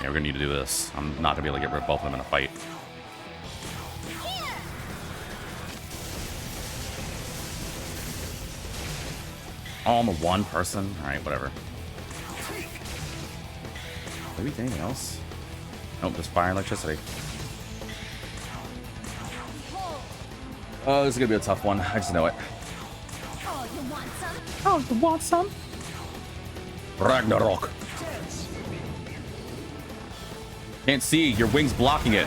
Yeah, we're gonna need to do this. I'm not gonna be able to get rid of both of them in a fight. Oh, I'm a one person? Alright, whatever. Maybe anything else? Nope, just fire and electricity. Oh, this is gonna be a tough one. I just know it. Oh, you want some? Oh, you want some? Ragnarok. Can't see. Your wing's blocking it.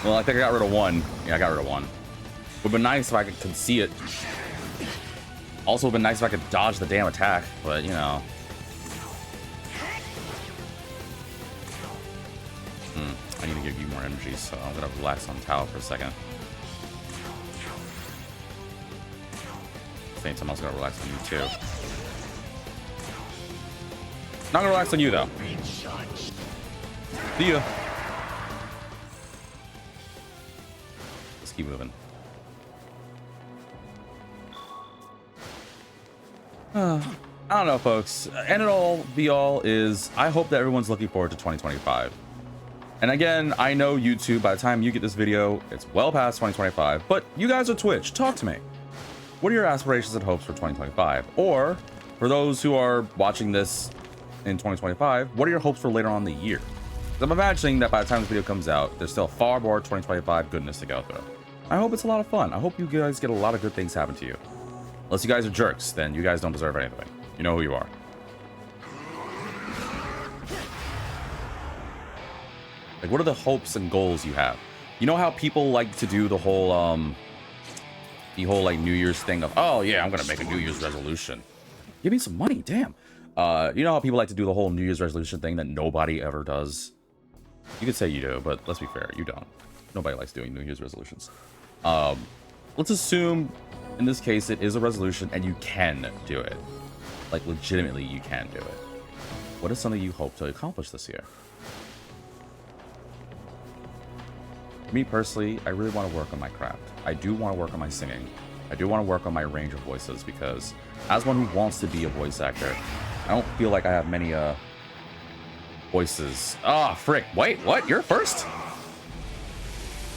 Well, I think I got rid of one. Yeah, I got rid of one. Would be nice if I could see it. Also, would be nice if I could dodge the damn attack, but you know. I need to give you more energy, so I'm gonna relax on Tao for a second. Same time, I was gonna relax on you too. Not gonna relax on you though. See ya. Let's keep moving. I don't know, folks. And it all be all is I hope that everyone's looking forward to 2025. And again, I know YouTube, by the time you get this video, it's well past 2025, but you guys are Twitch. Talk to me. What are your aspirations and hopes for 2025? Or for those who are watching this in 2025, what are your hopes for later on in the year? 'Cause I'm imagining that by the time this video comes out, there's still far more 2025 goodness to go through. I hope it's a lot of fun. I hope you guys get a lot of good things happen to you. Unless you guys are jerks, then you guys don't deserve anything. You know who you are. Like, what are the hopes and goals you have? You know how people like to do the whole like New Year's thing of, oh yeah, I'm gonna make a New Year's resolution. Give me some money, damn. You know how people like to do the whole New Year's resolution thing that nobody ever does? You could say you do, but let's be fair, you don't. Nobody likes doing New Year's resolutions. Let's assume in this case it is a resolution and you can do it. Like, legitimately you can do it. What is something you hope to accomplish this year? Me personally, I really want to work on my craft. I do want to work on my singing. I do want to work on my range of voices, because as one who wants to be a voice actor, I don't feel like I have many voices. Ah, frick. Wait, what? You're first?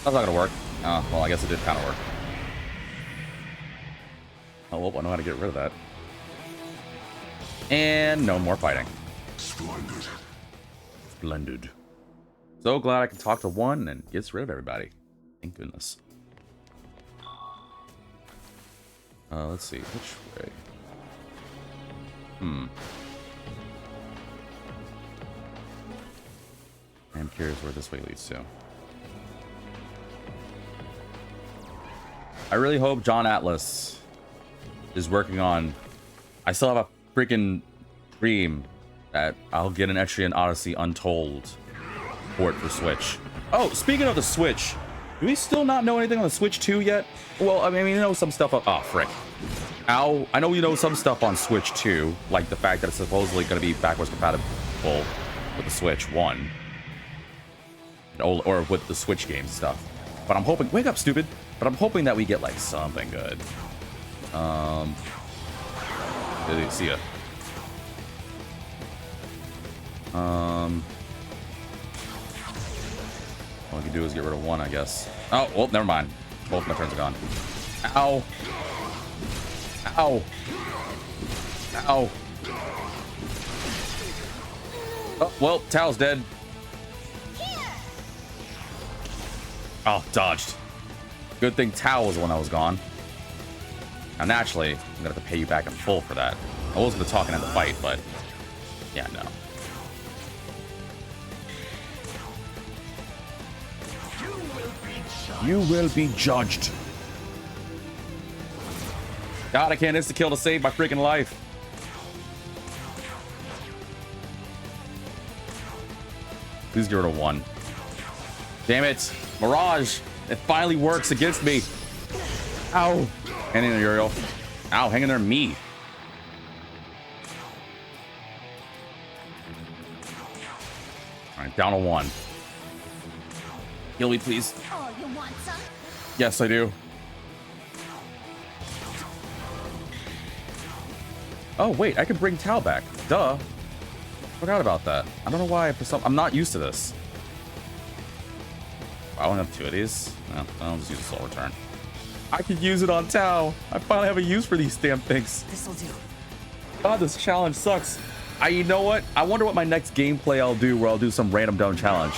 That's not gonna work. Well, I guess it did kind of work. Oh, well, I know how to get rid of that. And no more fighting. Splendid. Splendid. So glad I can talk to one and gets rid of everybody. Thank goodness. Let's see. Which way? I'm curious where this way leads to. I really hope John Atlas is working on... I still have a freaking dream that I'll get an Etrian Odyssey Untold port for Switch. Oh, speaking of the Switch, do we still not know anything on the Switch 2 yet? Well, I mean, we know some stuff. Oh, frick. Ow. I know we know some stuff on Switch 2, like the fact that it's supposedly going to be backwards compatible with the Switch 1. Or with the Switch games stuff. But I'm hoping... Wake up, stupid! But I'm hoping that we get, like, something good. See ya. All I can do is get rid of one, I guess. Oh, well, never mind. Both my turns are gone. Ow. Ow. Ow. Oh, well, Tao's dead. Oh, dodged. Good thing Tao was the one that was gone. Now, naturally, I'm gonna have to pay you back in full for that. I was gonna talk and end the fight, but yeah, no. You will be judged. God, I can't insta-kill to save my freaking life. Please get rid of one. Damn it. Mirage. It finally works against me. Ow. Hang in there, Uriel. Ow, hang in there, me. Alright, down to one. Heal me, please. Oh, you want some? Yes, I do. Oh, wait, I can bring Tao back. Duh. Forgot about that. I don't know why. I'm not used to this. I don't have two of these. No, I'll just use a soul return. I could use it on Tao. I finally have a use for these damn things. This'll do. God, this challenge sucks. You know what? I wonder what my next gameplay I'll do, where I'll do some random dumb challenge.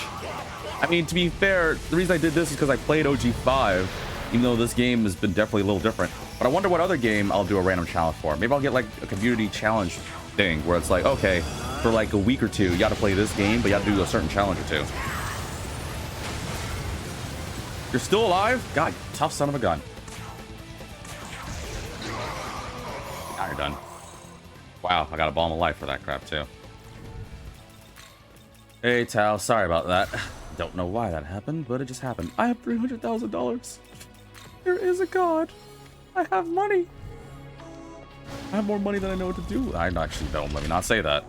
I mean, to be fair, the reason I did this is because I played OG5, even though this game has been definitely a little different. But I wonder what other game I'll do a random challenge for. Maybe I'll get like a community challenge thing where it's like, okay, for like a week or two, you gotta play this game, but you have to do a certain challenge or two. You're still alive? God, tough son of a gun. Now you're done. Wow, I got a bomb of life for that crap too. Hey, Tao, sorry about that. Don't know why that happened, but it just happened. I have $300,000. There is a god. I have money. I have more money than I know what to do. I actually don't. Let me not say that.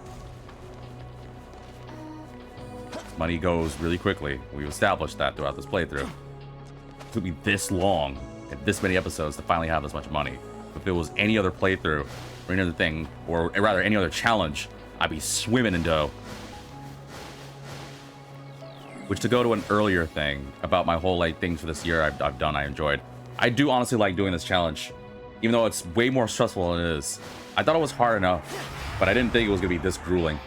Money goes really quickly. We've established that throughout this playthrough. It took me this long and this many episodes to finally have this much money. If it was any other playthrough or any other thing, or rather any other challenge, I'd be swimming in dough. Which, to go to an earlier thing about my whole like things for this year I've done, I enjoyed. I do honestly like doing this challenge, even though it's way more stressful than it is. I thought it was hard enough, but I didn't think it was gonna be this grueling.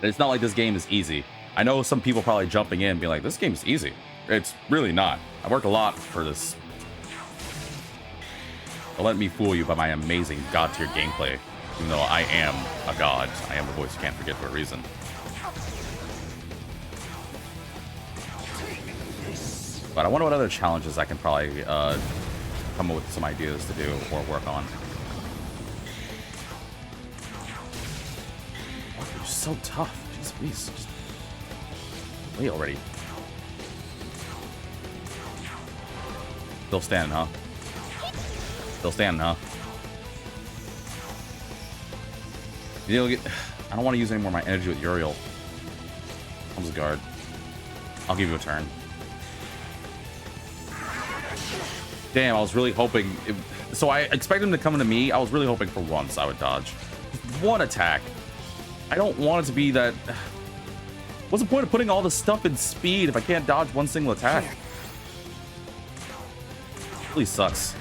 It's not like this game is easy. I know some people probably jumping in being like, this game is easy. It's really not. I worked a lot for this. Don't let me fool you by my amazing god tier gameplay. Even though I am a god, I am the voice you can't forget for a reason. But I wonder what other challenges I can probably come up with some ideas to do or work on. Oh, you're so tough. Jeez, please. Just wait already. Still standing, huh? Still standing, huh? You know, I don't want to use any more of my energy with Uriel. Comes a guard. I'll give you a turn. Damn, I was really hoping... So I expected him to come into me. I was really hoping for once I would dodge. One attack. I don't want it to be that... What's the point of putting all this stuff in speed if I can't dodge one single attack? Really sucks.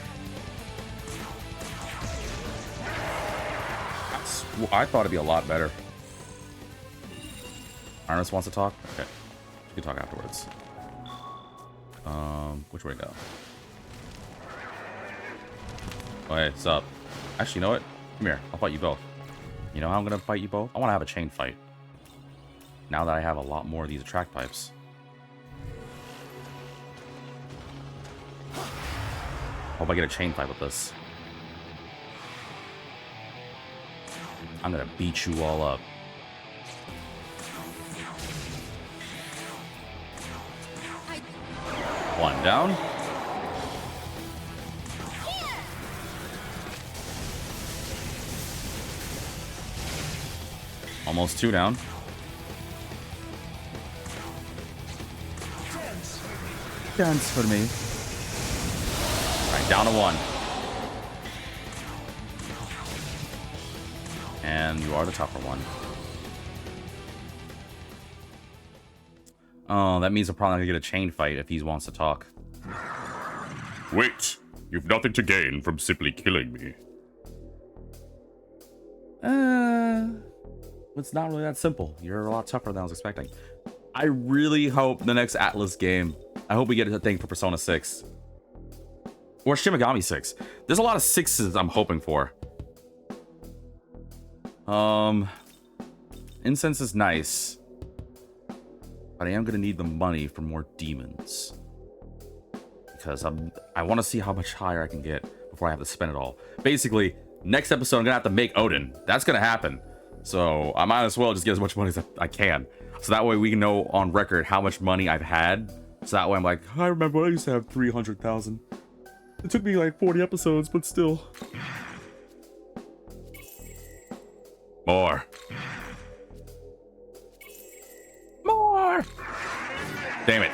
I thought it'd be a lot better. Arnis wants to talk? Okay. We can talk afterwards. Which way to go? Oh, hey, what's up? Actually, you know what? Come here. I'll fight you both. You know how I'm gonna fight you both? I want to have a chain fight. Now that I have a lot more of these attract pipes. Hope I get a chain fight with this. I'm gonna beat you all up. One down. Almost two down. Dance for me. All right, down to one. And you are the tougher one. Oh, that means I'm probably gonna get a chain fight if he wants to talk. Wait, you've nothing to gain from simply killing me. It's not really that simple. You're a lot tougher than I was expecting. I really hope the next Atlas game, I hope we get a thing for Persona 6. Or Shin Megami 6. There's a lot of 6s I'm hoping for. Incense is nice. But I am going to need the money for more demons. Because I want to see how much higher I can get before I have to spend it all. Basically, next episode I'm going to have to make Odin. That's going to happen. So I might as well just get as much money as I can. So that way we can know on record how much money I've had. So that way I'm like, I remember I used to have 300,000. It took me like 40 episodes, but still. More. More! Damn it.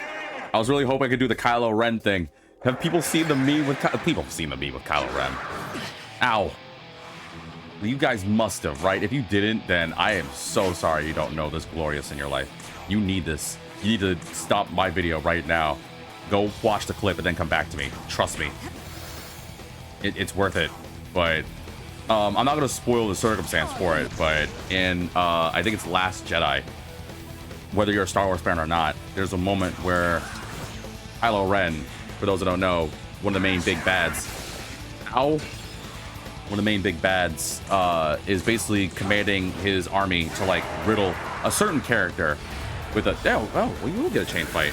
I was really hoping I could do the Kylo Ren thing. Have people seen the meme with people have seen the meme with Kylo Ren? Ow. You guys must have, right? If you didn't, then I am so sorry you don't know this glorious in your life. You need this. You need to stop my video right now. Go watch the clip and then come back to me. Trust me. It's worth it. But I'm not going to spoil the circumstance for it, but in, I think it's Last Jedi, whether you're a Star Wars fan or not, there's a moment where Kylo Ren, for those that don't know, one of the main big bads, one of the main big bads is basically commanding his army to like riddle a certain character with a well, you will get a chain fight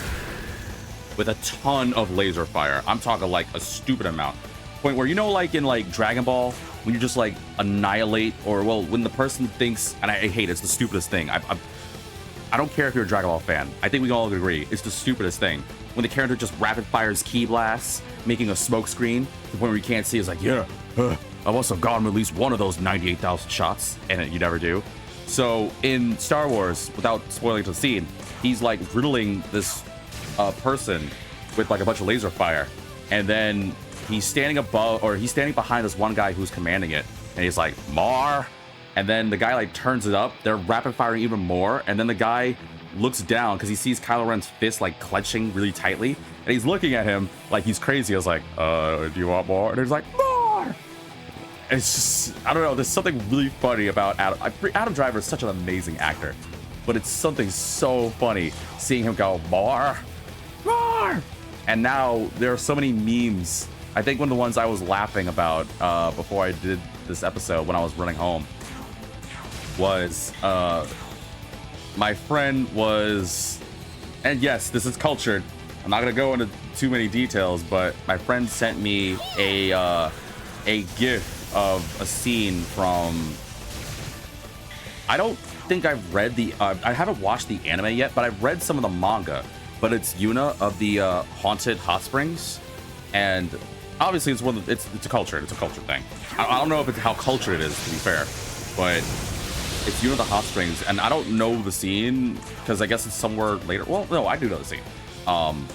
with a ton of laser fire. I'm talking like a stupid amount, point where, you know, like in like Dragon Ball when you just like annihilate, or well, when the person thinks, and I hate it, it's the stupidest thing. I don't care if you're a Dragon Ball fan, I think we can all agree it's the stupidest thing when the character just rapid fires ki blasts, making a smoke screen to the point where you can't see. It's like, yeah, I must have gotten at least one of those 98,000 shots, and you never do. So in Star Wars, without spoiling the scene, he's like riddling this person with like a bunch of laser fire, and then he's standing above, or he's standing behind this one guy who's commanding it, and he's like, Mar, and then the guy like turns it up, they're rapid firing even more, and then the guy looks down because he sees Kylo Ren's fist like clenching really tightly, and he's looking at him like he's crazy. I was like, do you want more? And he's like, more. It's just, I don't know, there's something really funny about Adam. Adam Driver is such an amazing actor. but it's something so funny seeing him go more, more. And now there are so many memes. I think one of the ones I was laughing about before I did this episode when I was running home was my friend was, and yes, this is cultured. I'm not gonna go into too many details, but my friend sent me a GIF of a scene from. I don't think I've read the. I haven't watched the anime yet, but I've read some of the manga. But it's Yuna of the haunted hot springs, and obviously it's one. It's a culture. It's a culture thing. I don't know if it's how cultured it is, to be fair, but it's Yuna the hot springs, and I don't know the scene because I guess it's somewhere later. Well, no, I do know the scene. I'm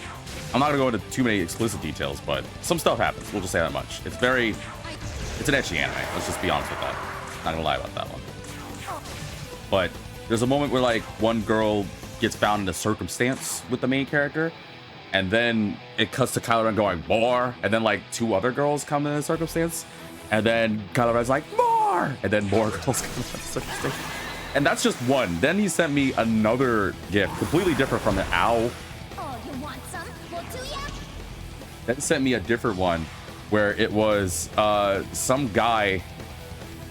not gonna go into too many explicit details, but some stuff happens. We'll just say that much. It's an ecchi anime. Let's just be honest with that. Not gonna lie about that one. But there's a moment where like one girl gets found in a circumstance with the main character, and then it cuts to Kylo Ren going more, and then like two other girls come in a circumstance, and then Kylo Ren's like more, and then more girls come in a circumstance, and that's just one. Then he sent me another gift, completely different from the owl. Oh, you want some? Well, do ya? Then sent me a different one where it was some guy.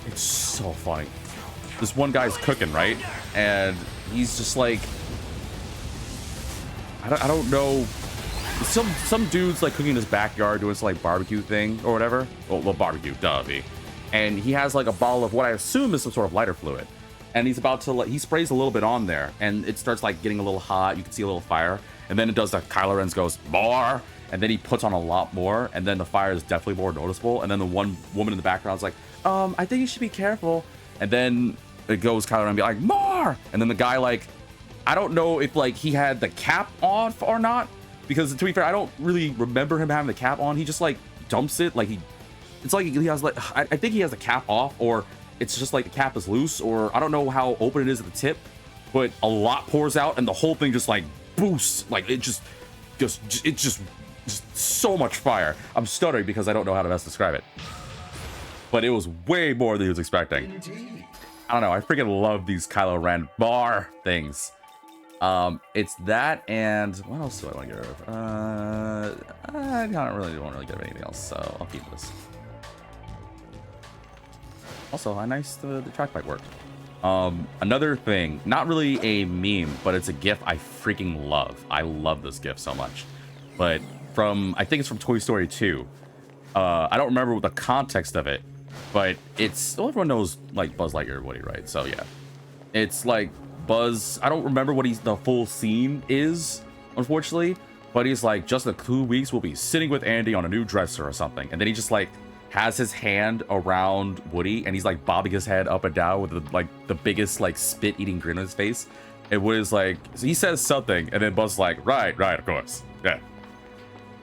It's so funny. This one guy's cooking, right? And he's just like, I don't know. Some dude's like cooking in his backyard doing some like barbecue thing or whatever. Well, barbecue, duh, B. And he has like a bottle of what I assume is some sort of lighter fluid. And he's about to, he sprays a little bit on there, and it starts like getting a little hot. You can see a little fire. And then it does that Kylo Ren's goes, more. And then he puts on a lot more. And then the fire is definitely more noticeable. And then the one woman in the background's like, I think you should be careful. And then it goes Kylo Ren and be like, more. And then the guy, like, I don't know if like he had the cap off or not, because to be fair, I don't really remember him having the cap on. He just like dumps it, like it's like he has like, I think he has the cap off, or it's just like the cap is loose, or I don't know how open it is at the tip, but a lot pours out and the whole thing just like boosts, like it just so much fire. I'm stuttering because I don't know how to best describe it, but it was way more than he was expecting. I don't know, I freaking love these Kylo Ren bar things. It's that, and what else do I want to get rid of? I don't really get rid of anything else, so I'll keep this. Also, how nice the track bike worked. Another thing, not really a meme, but it's a GIF I freaking love. I love this GIF so much. But from, I think it's from Toy Story 2. I don't remember the context of it, but it's, well, everyone knows like Buzz Lightyear and Woody, right? So yeah, it's like Buzz, I don't remember what the full scene is, unfortunately, but he's like, just in 2 weeks we'll be sitting with Andy on a new dresser or something, and then he just like has his hand around Woody and he's like bobbing his head up and down with the biggest like spit eating grin on his face. And Woody's like, so he says something, and then Buzz's like, right, of course, yeah.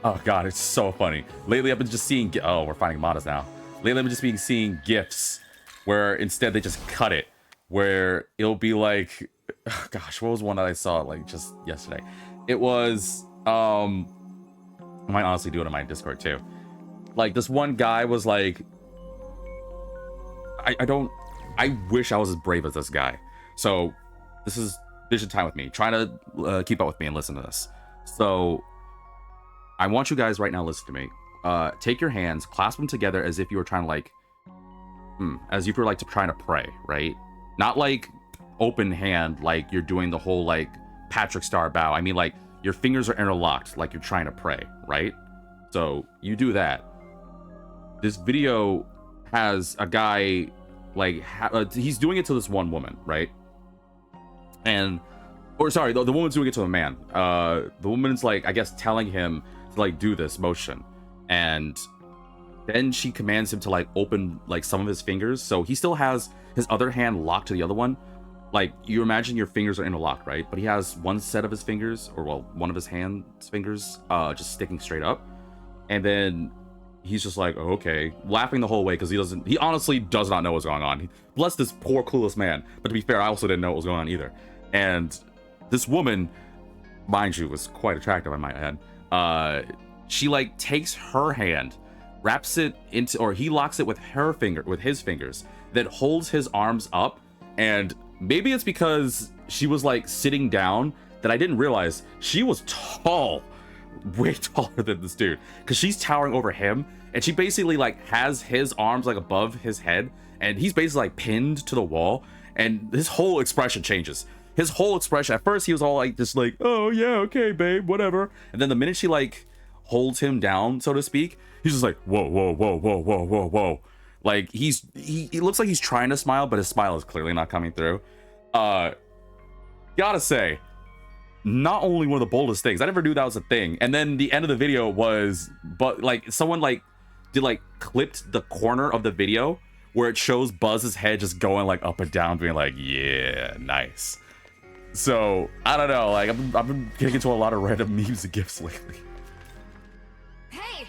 Oh god, it's so funny. Lately I've been just seeing, oh, we're finding mods now. Lately I've just been seeing GIFs where instead they just cut it, where it'll be like, oh gosh, what was one that I saw like just yesterday? It was, I might honestly do it on my Discord too. Like this one guy was like, I wish I was as brave as this guy. So this is vision time with me, trying to keep up with me and listen to this. So I want you guys right now, listen to me. Take your hands, clasp them together as if you were trying to like, as if you were like trying to pray, right? Not like open hand, like you're doing the whole like Patrick Star bow. I mean like your fingers are interlocked, like you're trying to pray, right? So you do that. This video has a guy like he's doing it to this one woman, right? And, or sorry, the woman's doing it to a man. The woman's like, I guess, telling him to like do this motion, and then she commands him to like open like some of his fingers, so he still has his other hand locked to the other one. Like, you imagine your fingers are interlocked, right? But he has one set of his fingers, or well, one of his hand's fingers just sticking straight up, and then he's just like, oh, okay, laughing the whole way because he honestly does not know what's going on. Bless this poor clueless man. But to be fair, I also didn't know what was going on either. And this woman, mind you, was quite attractive, I might add. She like takes her hand, wraps it into, or he locks it with her finger, with his fingers, then holds his arms up and maybe it's because she was like sitting down that I didn't realize she was tall, way taller than this dude, because she's towering over him, and she basically like has his arms like above his head, and he's basically like pinned to the wall, and his whole expression changes. His whole expression, at first he was all like just like, oh yeah, okay babe, whatever, and then the minute she like holds him down, so to speak, he's just like, whoa, whoa, whoa, whoa, whoa, whoa, whoa. Like he looks like he's trying to smile, but his smile is clearly not coming through. Gotta say, not only one of the boldest things, I never knew that was a thing. And then the end of the video was, but like someone like did like clipped the corner of the video where it shows Buzz's head just going like up and down, being like, yeah, nice. So I don't know, like I've been getting into a lot of random memes and gifs lately. Hey!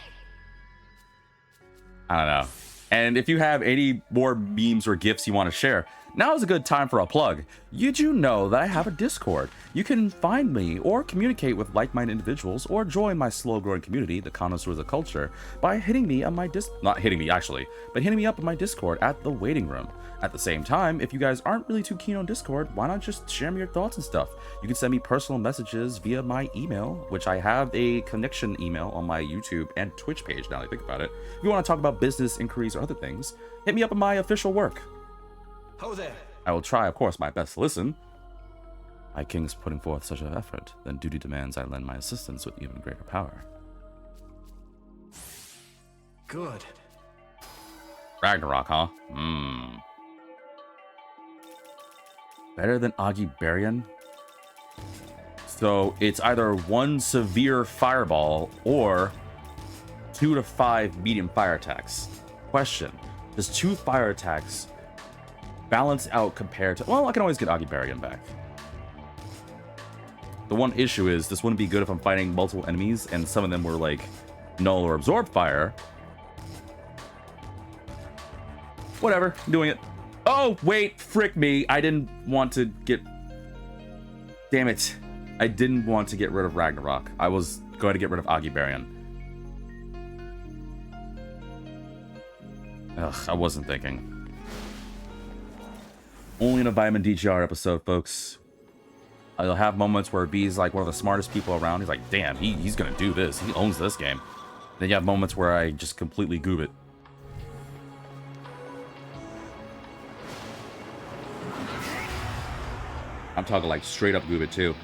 I don't know. And if you have any more memes or gifs you want to share, now is a good time for a plug. Did you know that I have a Discord? You can find me or communicate with like-minded individuals or join my slow-growing community, the Connoisseurs of Culture, by hitting me on my not hitting me actually, but hitting me up on my Discord at the waiting room. At the same time, if you guys aren't really too keen on Discord, why not just share me your thoughts and stuff? You can send me personal messages via my email, which I have a connection email on my YouTube and Twitch page now that I think about it. If you want to talk about business inquiries or other things, hit me up on my official work. Ho there. I will try, of course, my best to listen. My king's putting forth such an effort, then duty demands I lend my assistance with even greater power. Good. Ragnarok, huh? Better than Agi Barian? So it's either 1 severe fireball or 2 to 5 medium fire attacks. Question: does 2 fire attacks balance out compared to... Well, I can always get Agi Barian back. The one issue is this wouldn't be good if I'm fighting multiple enemies and some of them were like null or absorb fire. Whatever, I'm doing it. Oh, wait, frick me. I didn't want to get... Damn it. I didn't want to get rid of Ragnarok. I was going to get rid of Agi Barian. Ugh, I wasn't thinking. Only in a Vitamin DGR episode, folks. I'll have moments where B's like one of the smartest people around. He's like, damn, he's gonna do this. He owns this game. Then you have moments where I just completely goob it. I'm talking like straight up goob it too.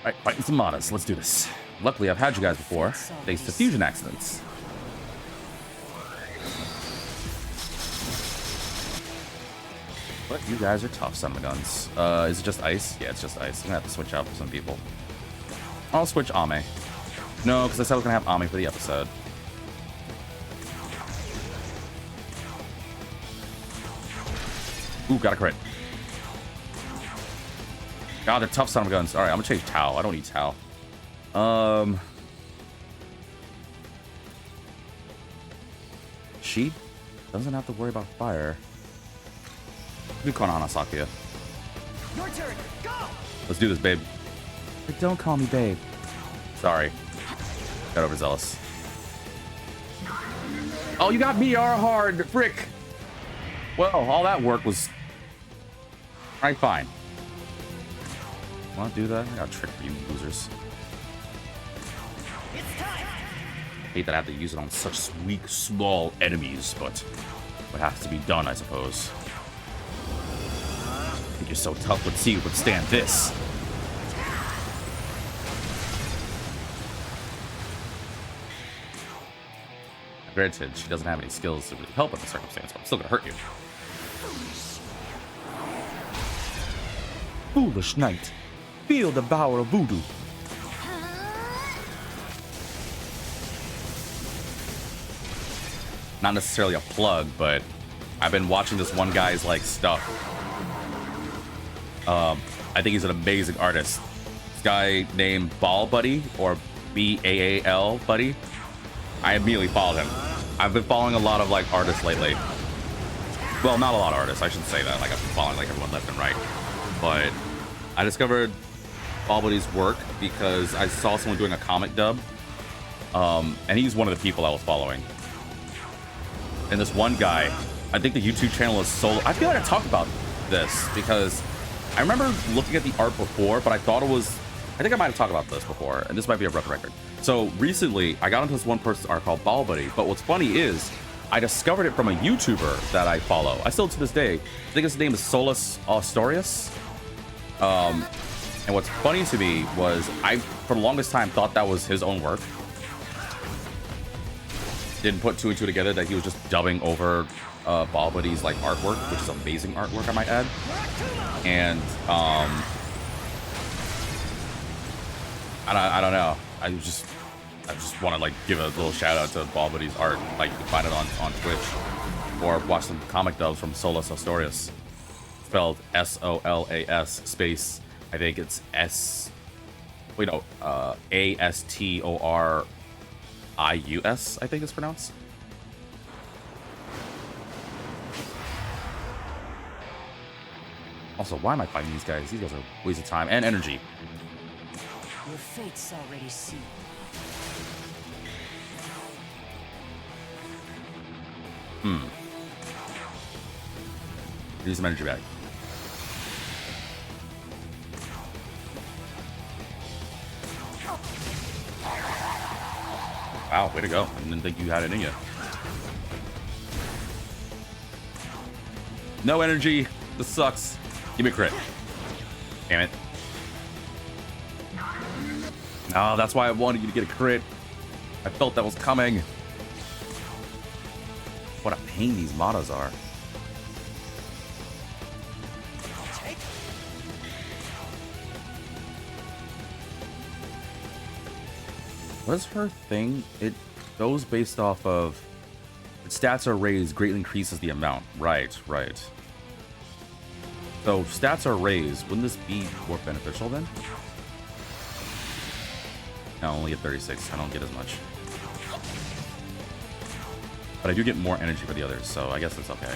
Alright, fighting some mods. Let's do this. Luckily, I've had you guys before, thanks to fusion accidents. But you guys are tough, son of a guns. Is it just ice? Yeah, it's just ice. I'm gonna have to switch out for some people. I'll switch Ame. No, because I said I was gonna have Ame for the episode. Ooh, got a crit. God, they're tough, son of a guns. Alright, I'm gonna change Tao. I don't need Tao. She doesn't have to worry about fire. We call Anasakia. Your turn. Go. Let's do this, babe. But don't call me babe. Sorry. Got overzealous. Oh, you got me hard, frick. Well, all that work was... Alright, fine. Want to do that? I got tricked for you losers. It's time. I hate that I have to use it on such weak, small enemies, but what has to be done, I suppose. I think you're so tough, let's see you withstand this. Granted, she doesn't have any skills to really help in the circumstance, but I'm still gonna hurt you. Foolish knight. Feel the power of voodoo. Not necessarily a plug, but I've been watching this one guy's like stuff. I think he's an amazing artist. This guy named Ball Buddy, or Baal Buddy. I immediately followed him. I've been following a lot of like artists lately. Well, not a lot of artists, I shouldn't say that. Like I've been following like everyone left and right. But I discovered Ball Buddy's work because I saw someone doing a comic dub. And he's one of the people I was following. And this one guy, I think the YouTube channel is solo. I feel like I talked about this because I remember looking at the art before, but I thought it was, I think I might have talked about this before, and this might be a rough record. So recently, I got into this one person's art called Ball Buddy, but what's funny is I discovered it from a YouTuber that I follow. I still, to this day, I think his name is Solus Astorius. And what's funny to me was I, for the longest time, thought that was his own work. Didn't put two and two together that he was just dubbing over Ball Buddy's like artwork, which is amazing artwork, I might add. And I don't know. I just want to like give a little shout out to Ball Buddy's art. Like you can find it on Twitch or watch some comic dubs from Solus Astorius, spelled S-O-L-A-S space. I think it's A-S-T-O-R-I-U-S, I think it's pronounced. Also, why am I fighting these guys? These guys are a waste of time and energy. Your fate's already sealed. Use some energy back. Wow, way to go. I didn't think you had it in you. No energy. This sucks. Give me a crit. Damn it. Oh, that's why I wanted you to get a crit. I felt that was coming. What a pain these Matas are. What is her thing? It goes based off of its stats are raised, greatly increases the amount. Right, right. So stats are raised. Wouldn't this be more beneficial then? No, I only get 36. I don't get as much. But I do get more energy for the others, so I guess it's okay.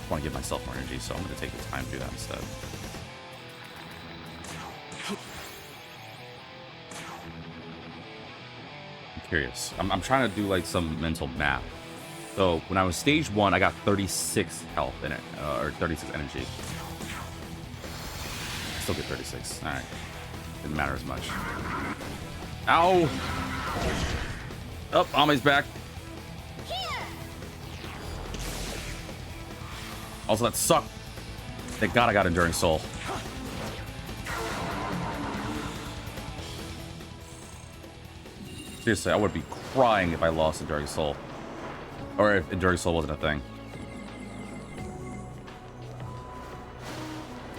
I want to give myself more energy, so I'm going to take the time to do that instead. I'm curious. I'm trying to do like some mental math. So when I was stage 1, I got 36 health in it, or 36 energy. I still get 36. All right. Didn't matter as much. Ow! Oh, Ame's back. Also, that sucked. Thank God I got Enduring Soul. Seriously, I would be crying if I lost Enduring Soul. Or if Enduring Soul wasn't a thing.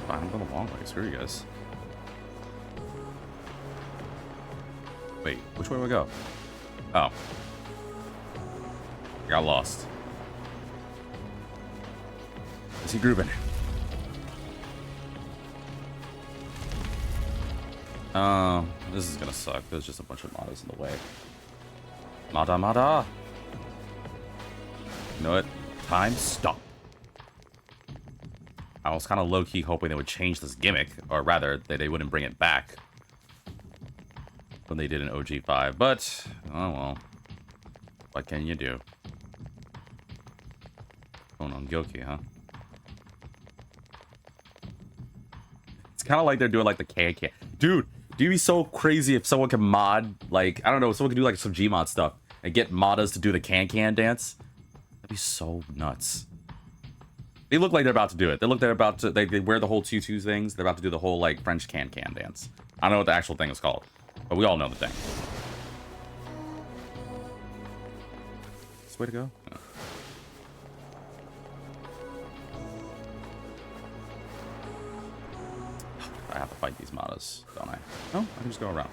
Fine, I'm going the long way. Screw you guys. Wait, which way do I go? Oh. I got lost. Is he grooving? This is gonna suck. There's just a bunch of Matas in the way. Mata. You know what? Time stop. I was kind of low-key hoping they would change this gimmick, or rather, that they wouldn't bring it back when they did an OG5, but oh well. What can you do? Going on Gyoki, huh? It's kind of like they're doing like the can. Dude, do you be so crazy if someone can mod, like, I don't know, someone can do like some Gmod stuff and get modders to do the can dance? That'd be so nuts. They look like they're about to do it. They look they're about to, they wear the whole tutu things. They're about to do the whole like French can dance. I don't know what the actual thing is called, but we all know the thing. This way to go? Yeah. I have to fight these Matas, don't I? No, I can just go around.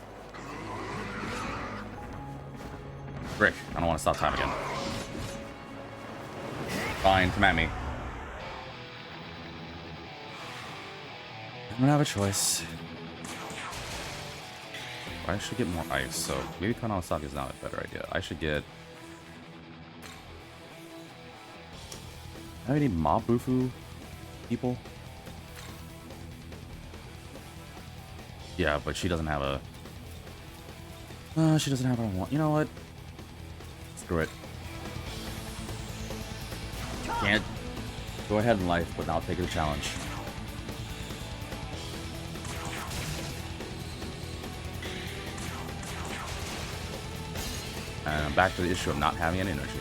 Rick, I don't want to stop time again. Fine, come at me. I don't have a choice. I should get more ice, so maybe Kanawasaki is not a better idea. I should get... Have any Mabufu people? Yeah, but she doesn't have a... she doesn't have what I want. You know what? Screw it. Can't go ahead in life without taking a challenge. And I'm back to the issue of not having any energy.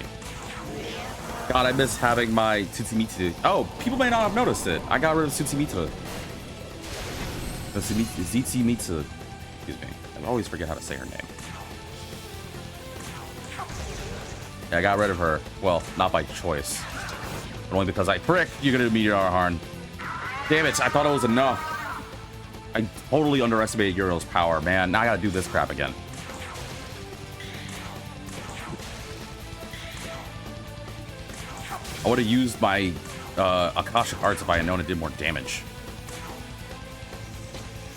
God, I miss having my Tsutsumitsu. Oh, people may not have noticed it. I got rid of Tsutsumitsu. The Zitsumitsu. Excuse me. I always forget how to say her name. Yeah, I got rid of her. Well, not by choice. But only because frick, you're gonna meteor Harn. Damn it, I thought it was enough. I totally underestimated Euro's power, man. Now I gotta do this crap again. I would have used my Akashic Arts if I had known it did more damage.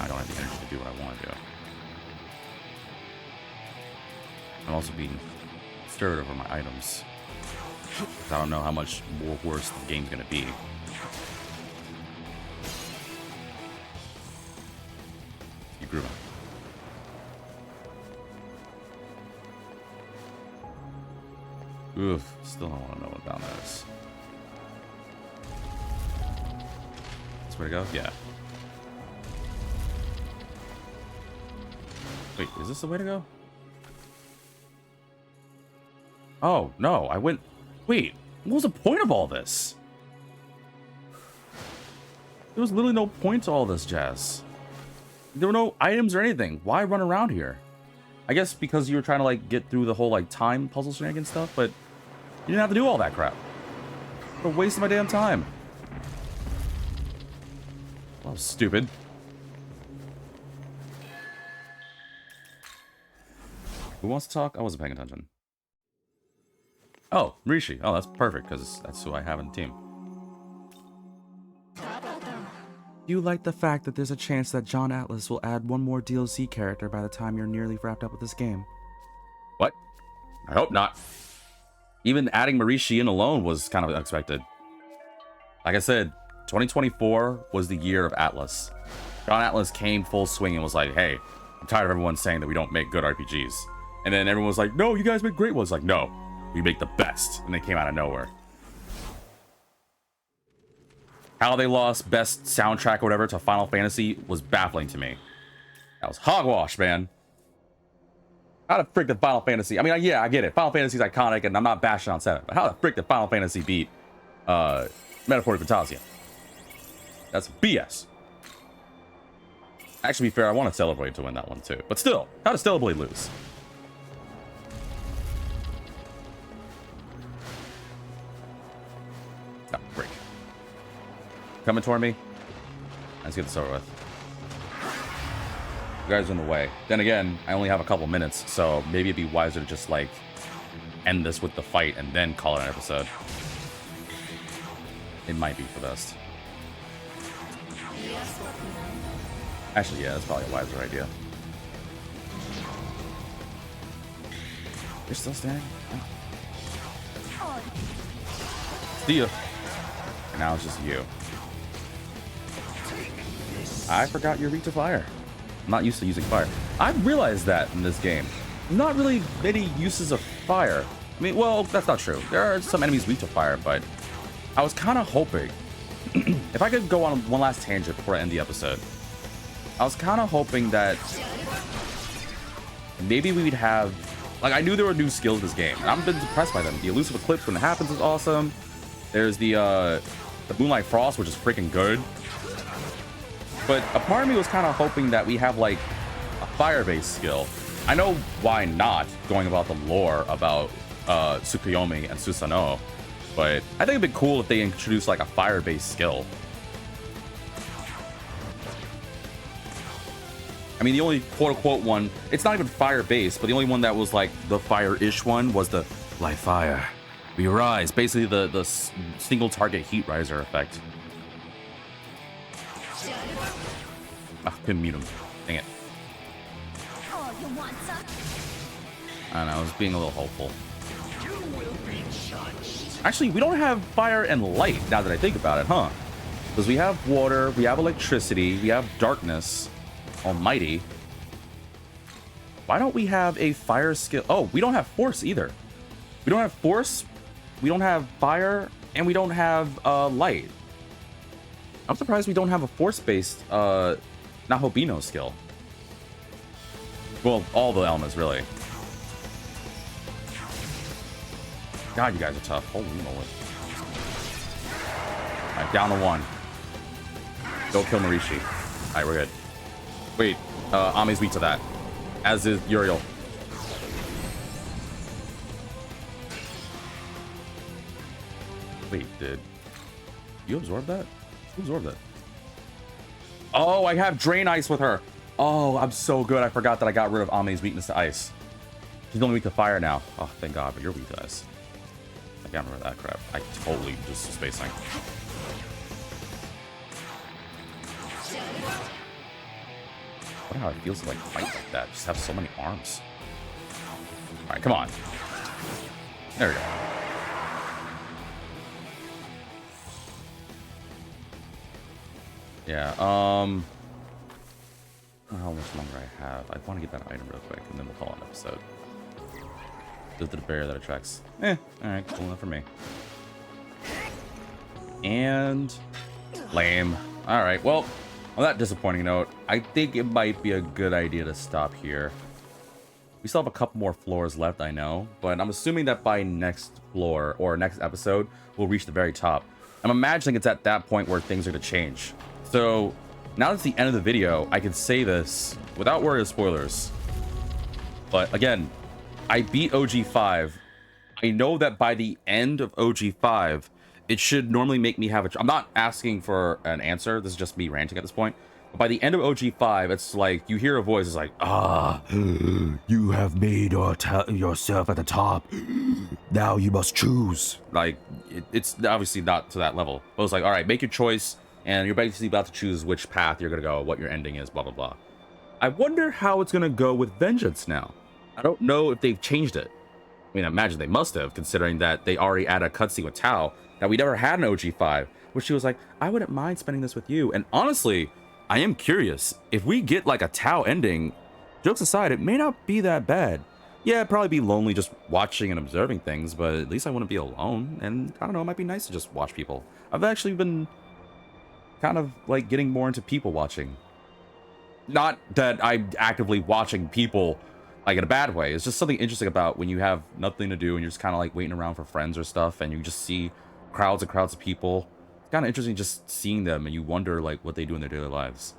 I don't have the energy to do what I want to do. I'm also being stirred over my items. I don't know how much more worse the game's gonna be. You grew up. Oof, still don't want to know what down that is. This way to go? Yeah. Wait, is this the way to go? Oh, no, I went... Wait, what was the point of all this? There was literally no point to all this jazz. There were no items or anything. Why run around here? I guess because you were trying to, like, get through the whole, like, time puzzle shenanigan stuff, but you didn't have to do all that crap. What a waste of my damn time. Well, stupid. Who wants to talk? I wasn't paying attention. Oh, Rishi. Oh, that's perfect, because that's who I have in the team. Do you like the fact that there's a chance that John Atlas will add one more DLC character by the time you're nearly wrapped up with this game? What? I hope not. Even adding Marishi in alone was kind of unexpected. Like I said, 2024 was the year of Atlas. John Atlas came full swing and was like, hey, I'm tired of everyone saying that we don't make good RPGs. And then everyone was like, no, you guys make great ones. Like, no, we make the best. And they came out of nowhere. How they lost best soundtrack or whatever to Final Fantasy was baffling to me. That was hogwash, man. How the frick did Final Fantasy... I mean, yeah, I get it. Final Fantasy's iconic, and I'm not bashing on 7. But how the frick did Final Fantasy beat Metaphoric Fantasia? That's BS. Actually, to be fair, I want Stellar Blade to win that one, too. But still, how does Stellar Blade lose? Oh, frick. Coming toward me? Let's get this over with. You guys are in the way. Then again, I only have a couple minutes, so maybe it'd be wiser to just, like, end this with the fight and then call it an episode. It might be for best. Actually, yeah, that's probably a wiser idea. You're still standing? Oh. See ya. And now it's just you. I forgot your reach of fire. I'm not used to using fire. I've realized that in this game. Not really many uses of fire. I mean, well, that's not true. There are some enemies weak to fire, but I was kind of hoping, if I could go on one last tangent before I end the episode, I was kind of hoping that maybe we would have, like, I knew there were new skills in this game, and I've been impressed by them. The elusive eclipse when it happens is awesome. There's the Moonlight Frost, which is freaking good. But a part of me was kind of hoping that we have, like, a fire-based skill. I know why not, going about the lore about Tsukuyomi and Susanoo, but I think it'd be cool if they introduced, like, a fire-based skill. I mean, the only quote-unquote one, it's not even fire-based, but the only one that was, like, the fire-ish one was the light fire. We rise, basically the single-target heat riser effect. Ah, couldn't mute him. Dang it. Oh, you want some? I don't know, I was being a little hopeful. Actually, we don't have fire and light, now that I think about it, huh? Because we have water, we have electricity, we have darkness. Almighty. Why don't we have a fire skill? Oh, we don't have force either. We don't have force. We don't have fire. And we don't have light. I'm surprised we don't have a force-based Nahobino skill. Well, all the elements, really. God, you guys are tough. Holy moly. Alright, down to 1. Don't kill Marishi. Alright, we're good. Wait, Ami's weak to that. As is Uriel. Wait, did you absorb that? Who absorbed that? Oh, I have Drain Ice with her. Oh, I'm so good. I forgot that I got rid of Ami's weakness to ice. She's only weak to fire now. Oh, thank God, but you're weak to ice. I can't remember that crap. I totally just spacing. I wonder how it feels to like fight like that. Just have so many arms. All right, come on. There we go. Yeah. How much longer I have? I want to get that item real quick, and then we'll call it an episode. Just the bear that attracts. All right, cool enough for me. And lame. All right. Well, on that disappointing note, I think it might be a good idea to stop here. We still have a couple more floors left, I know, but I'm assuming that by next floor or next episode, we'll reach the very top. I'm imagining it's at that point where things are going to change. So now that it's the end of the video, I can say this without worry of spoilers. But again, I beat OG5. I know that by the end of OG5, it should normally make me have a... I'm not asking for an answer. This is just me ranting at this point. But by the end of OG5, it's like you hear a voice. It's like, you have made yourself at the top. Now you must choose. Like, it's obviously not to that level. But it's like, all right, make your choice. And you're basically about to choose which path you're going to go, what your ending is, blah, blah, blah. I wonder how it's going to go with Vengeance now. I don't know if they've changed it. I mean, I imagine they must have, considering that they already added a cutscene with Tao that we never had in OG5, where she was like, I wouldn't mind spending this with you. And honestly, I am curious. If we get like a Tao ending, jokes aside, it may not be that bad. Yeah, it'd probably be lonely just watching and observing things, but at least I wouldn't be alone. And I don't know, it might be nice to just watch people. I've actually been kind of like getting more into people watching. Not that I'm actively watching people like in a bad way. It's just something interesting about when you have nothing to do and you're just kind of like waiting around for friends or stuff and you just see crowds and crowds of people. It's kind of interesting just seeing them and you wonder like what they do in their daily lives.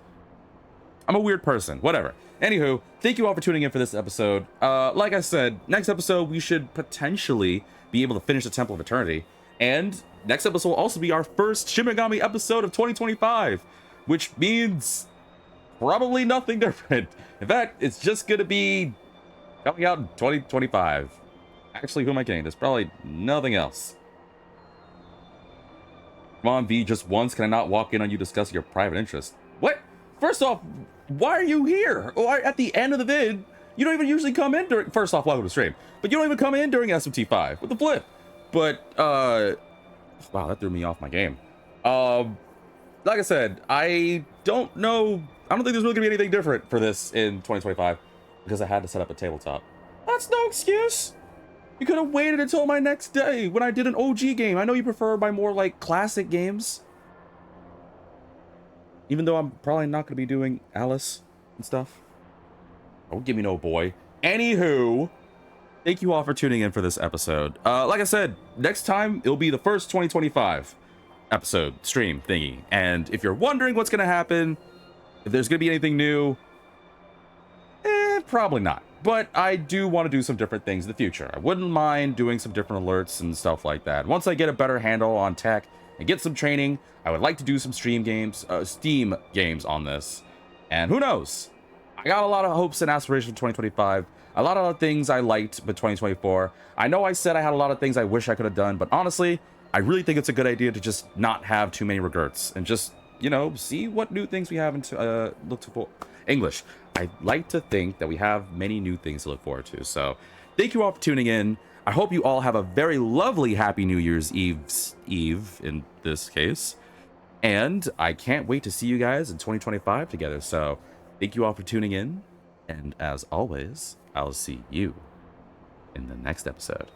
I'm a weird person, whatever. Anywho, thank you all for tuning in for this episode. Like I said, next episode we should potentially be able to finish the Temple of Eternity. And next episode will also be our first Shin Megami episode of 2025, which means probably nothing different. In fact, it's just going to be coming out in 2025. Actually, who am I kidding? There's probably nothing else. Come on, V, just once. Can I not walk in on you discussing your private interest? What? First off, why are you here? Or at the end of the vid, you don't even usually come in during... First off, welcome to the stream. But you don't even come in during SMT5 with the flip. But, wow, that threw me off my game. Like I said, I don't know. I don't think there's really gonna be anything different for this in 2025 because I had to set up a tabletop. That's no excuse. You could have waited until my next day when I did an OG game. I know you prefer my more like classic games. Even though I'm probably not gonna be doing Alice and stuff. Don't give me no boy. Anywho, thank you all for tuning in for this episode. Like I said, next time it'll be the first 2025 episode stream thingy. And if you're wondering what's gonna happen, if there's gonna be anything new, probably not. But I do want to do some different things in the future. I wouldn't mind doing some different alerts and stuff like that. Once I get a better handle on tech and get some training, I would like to do some Steam games on this. And who knows? I got a lot of hopes and aspirations for 2025. A lot of things I liked, but 2024. I know I said I had a lot of things I wish I could have done, but honestly, I really think it's a good idea to just not have too many regrets and just, you know, see what new things we have to look for. English. I like to think that we have many new things to look forward to. So thank you all for tuning in. I hope you all have a very lovely Happy New Year's Eve in this case. And I can't wait to see you guys in 2025 together. So thank you all for tuning in. And as always, I'll see you in the next episode.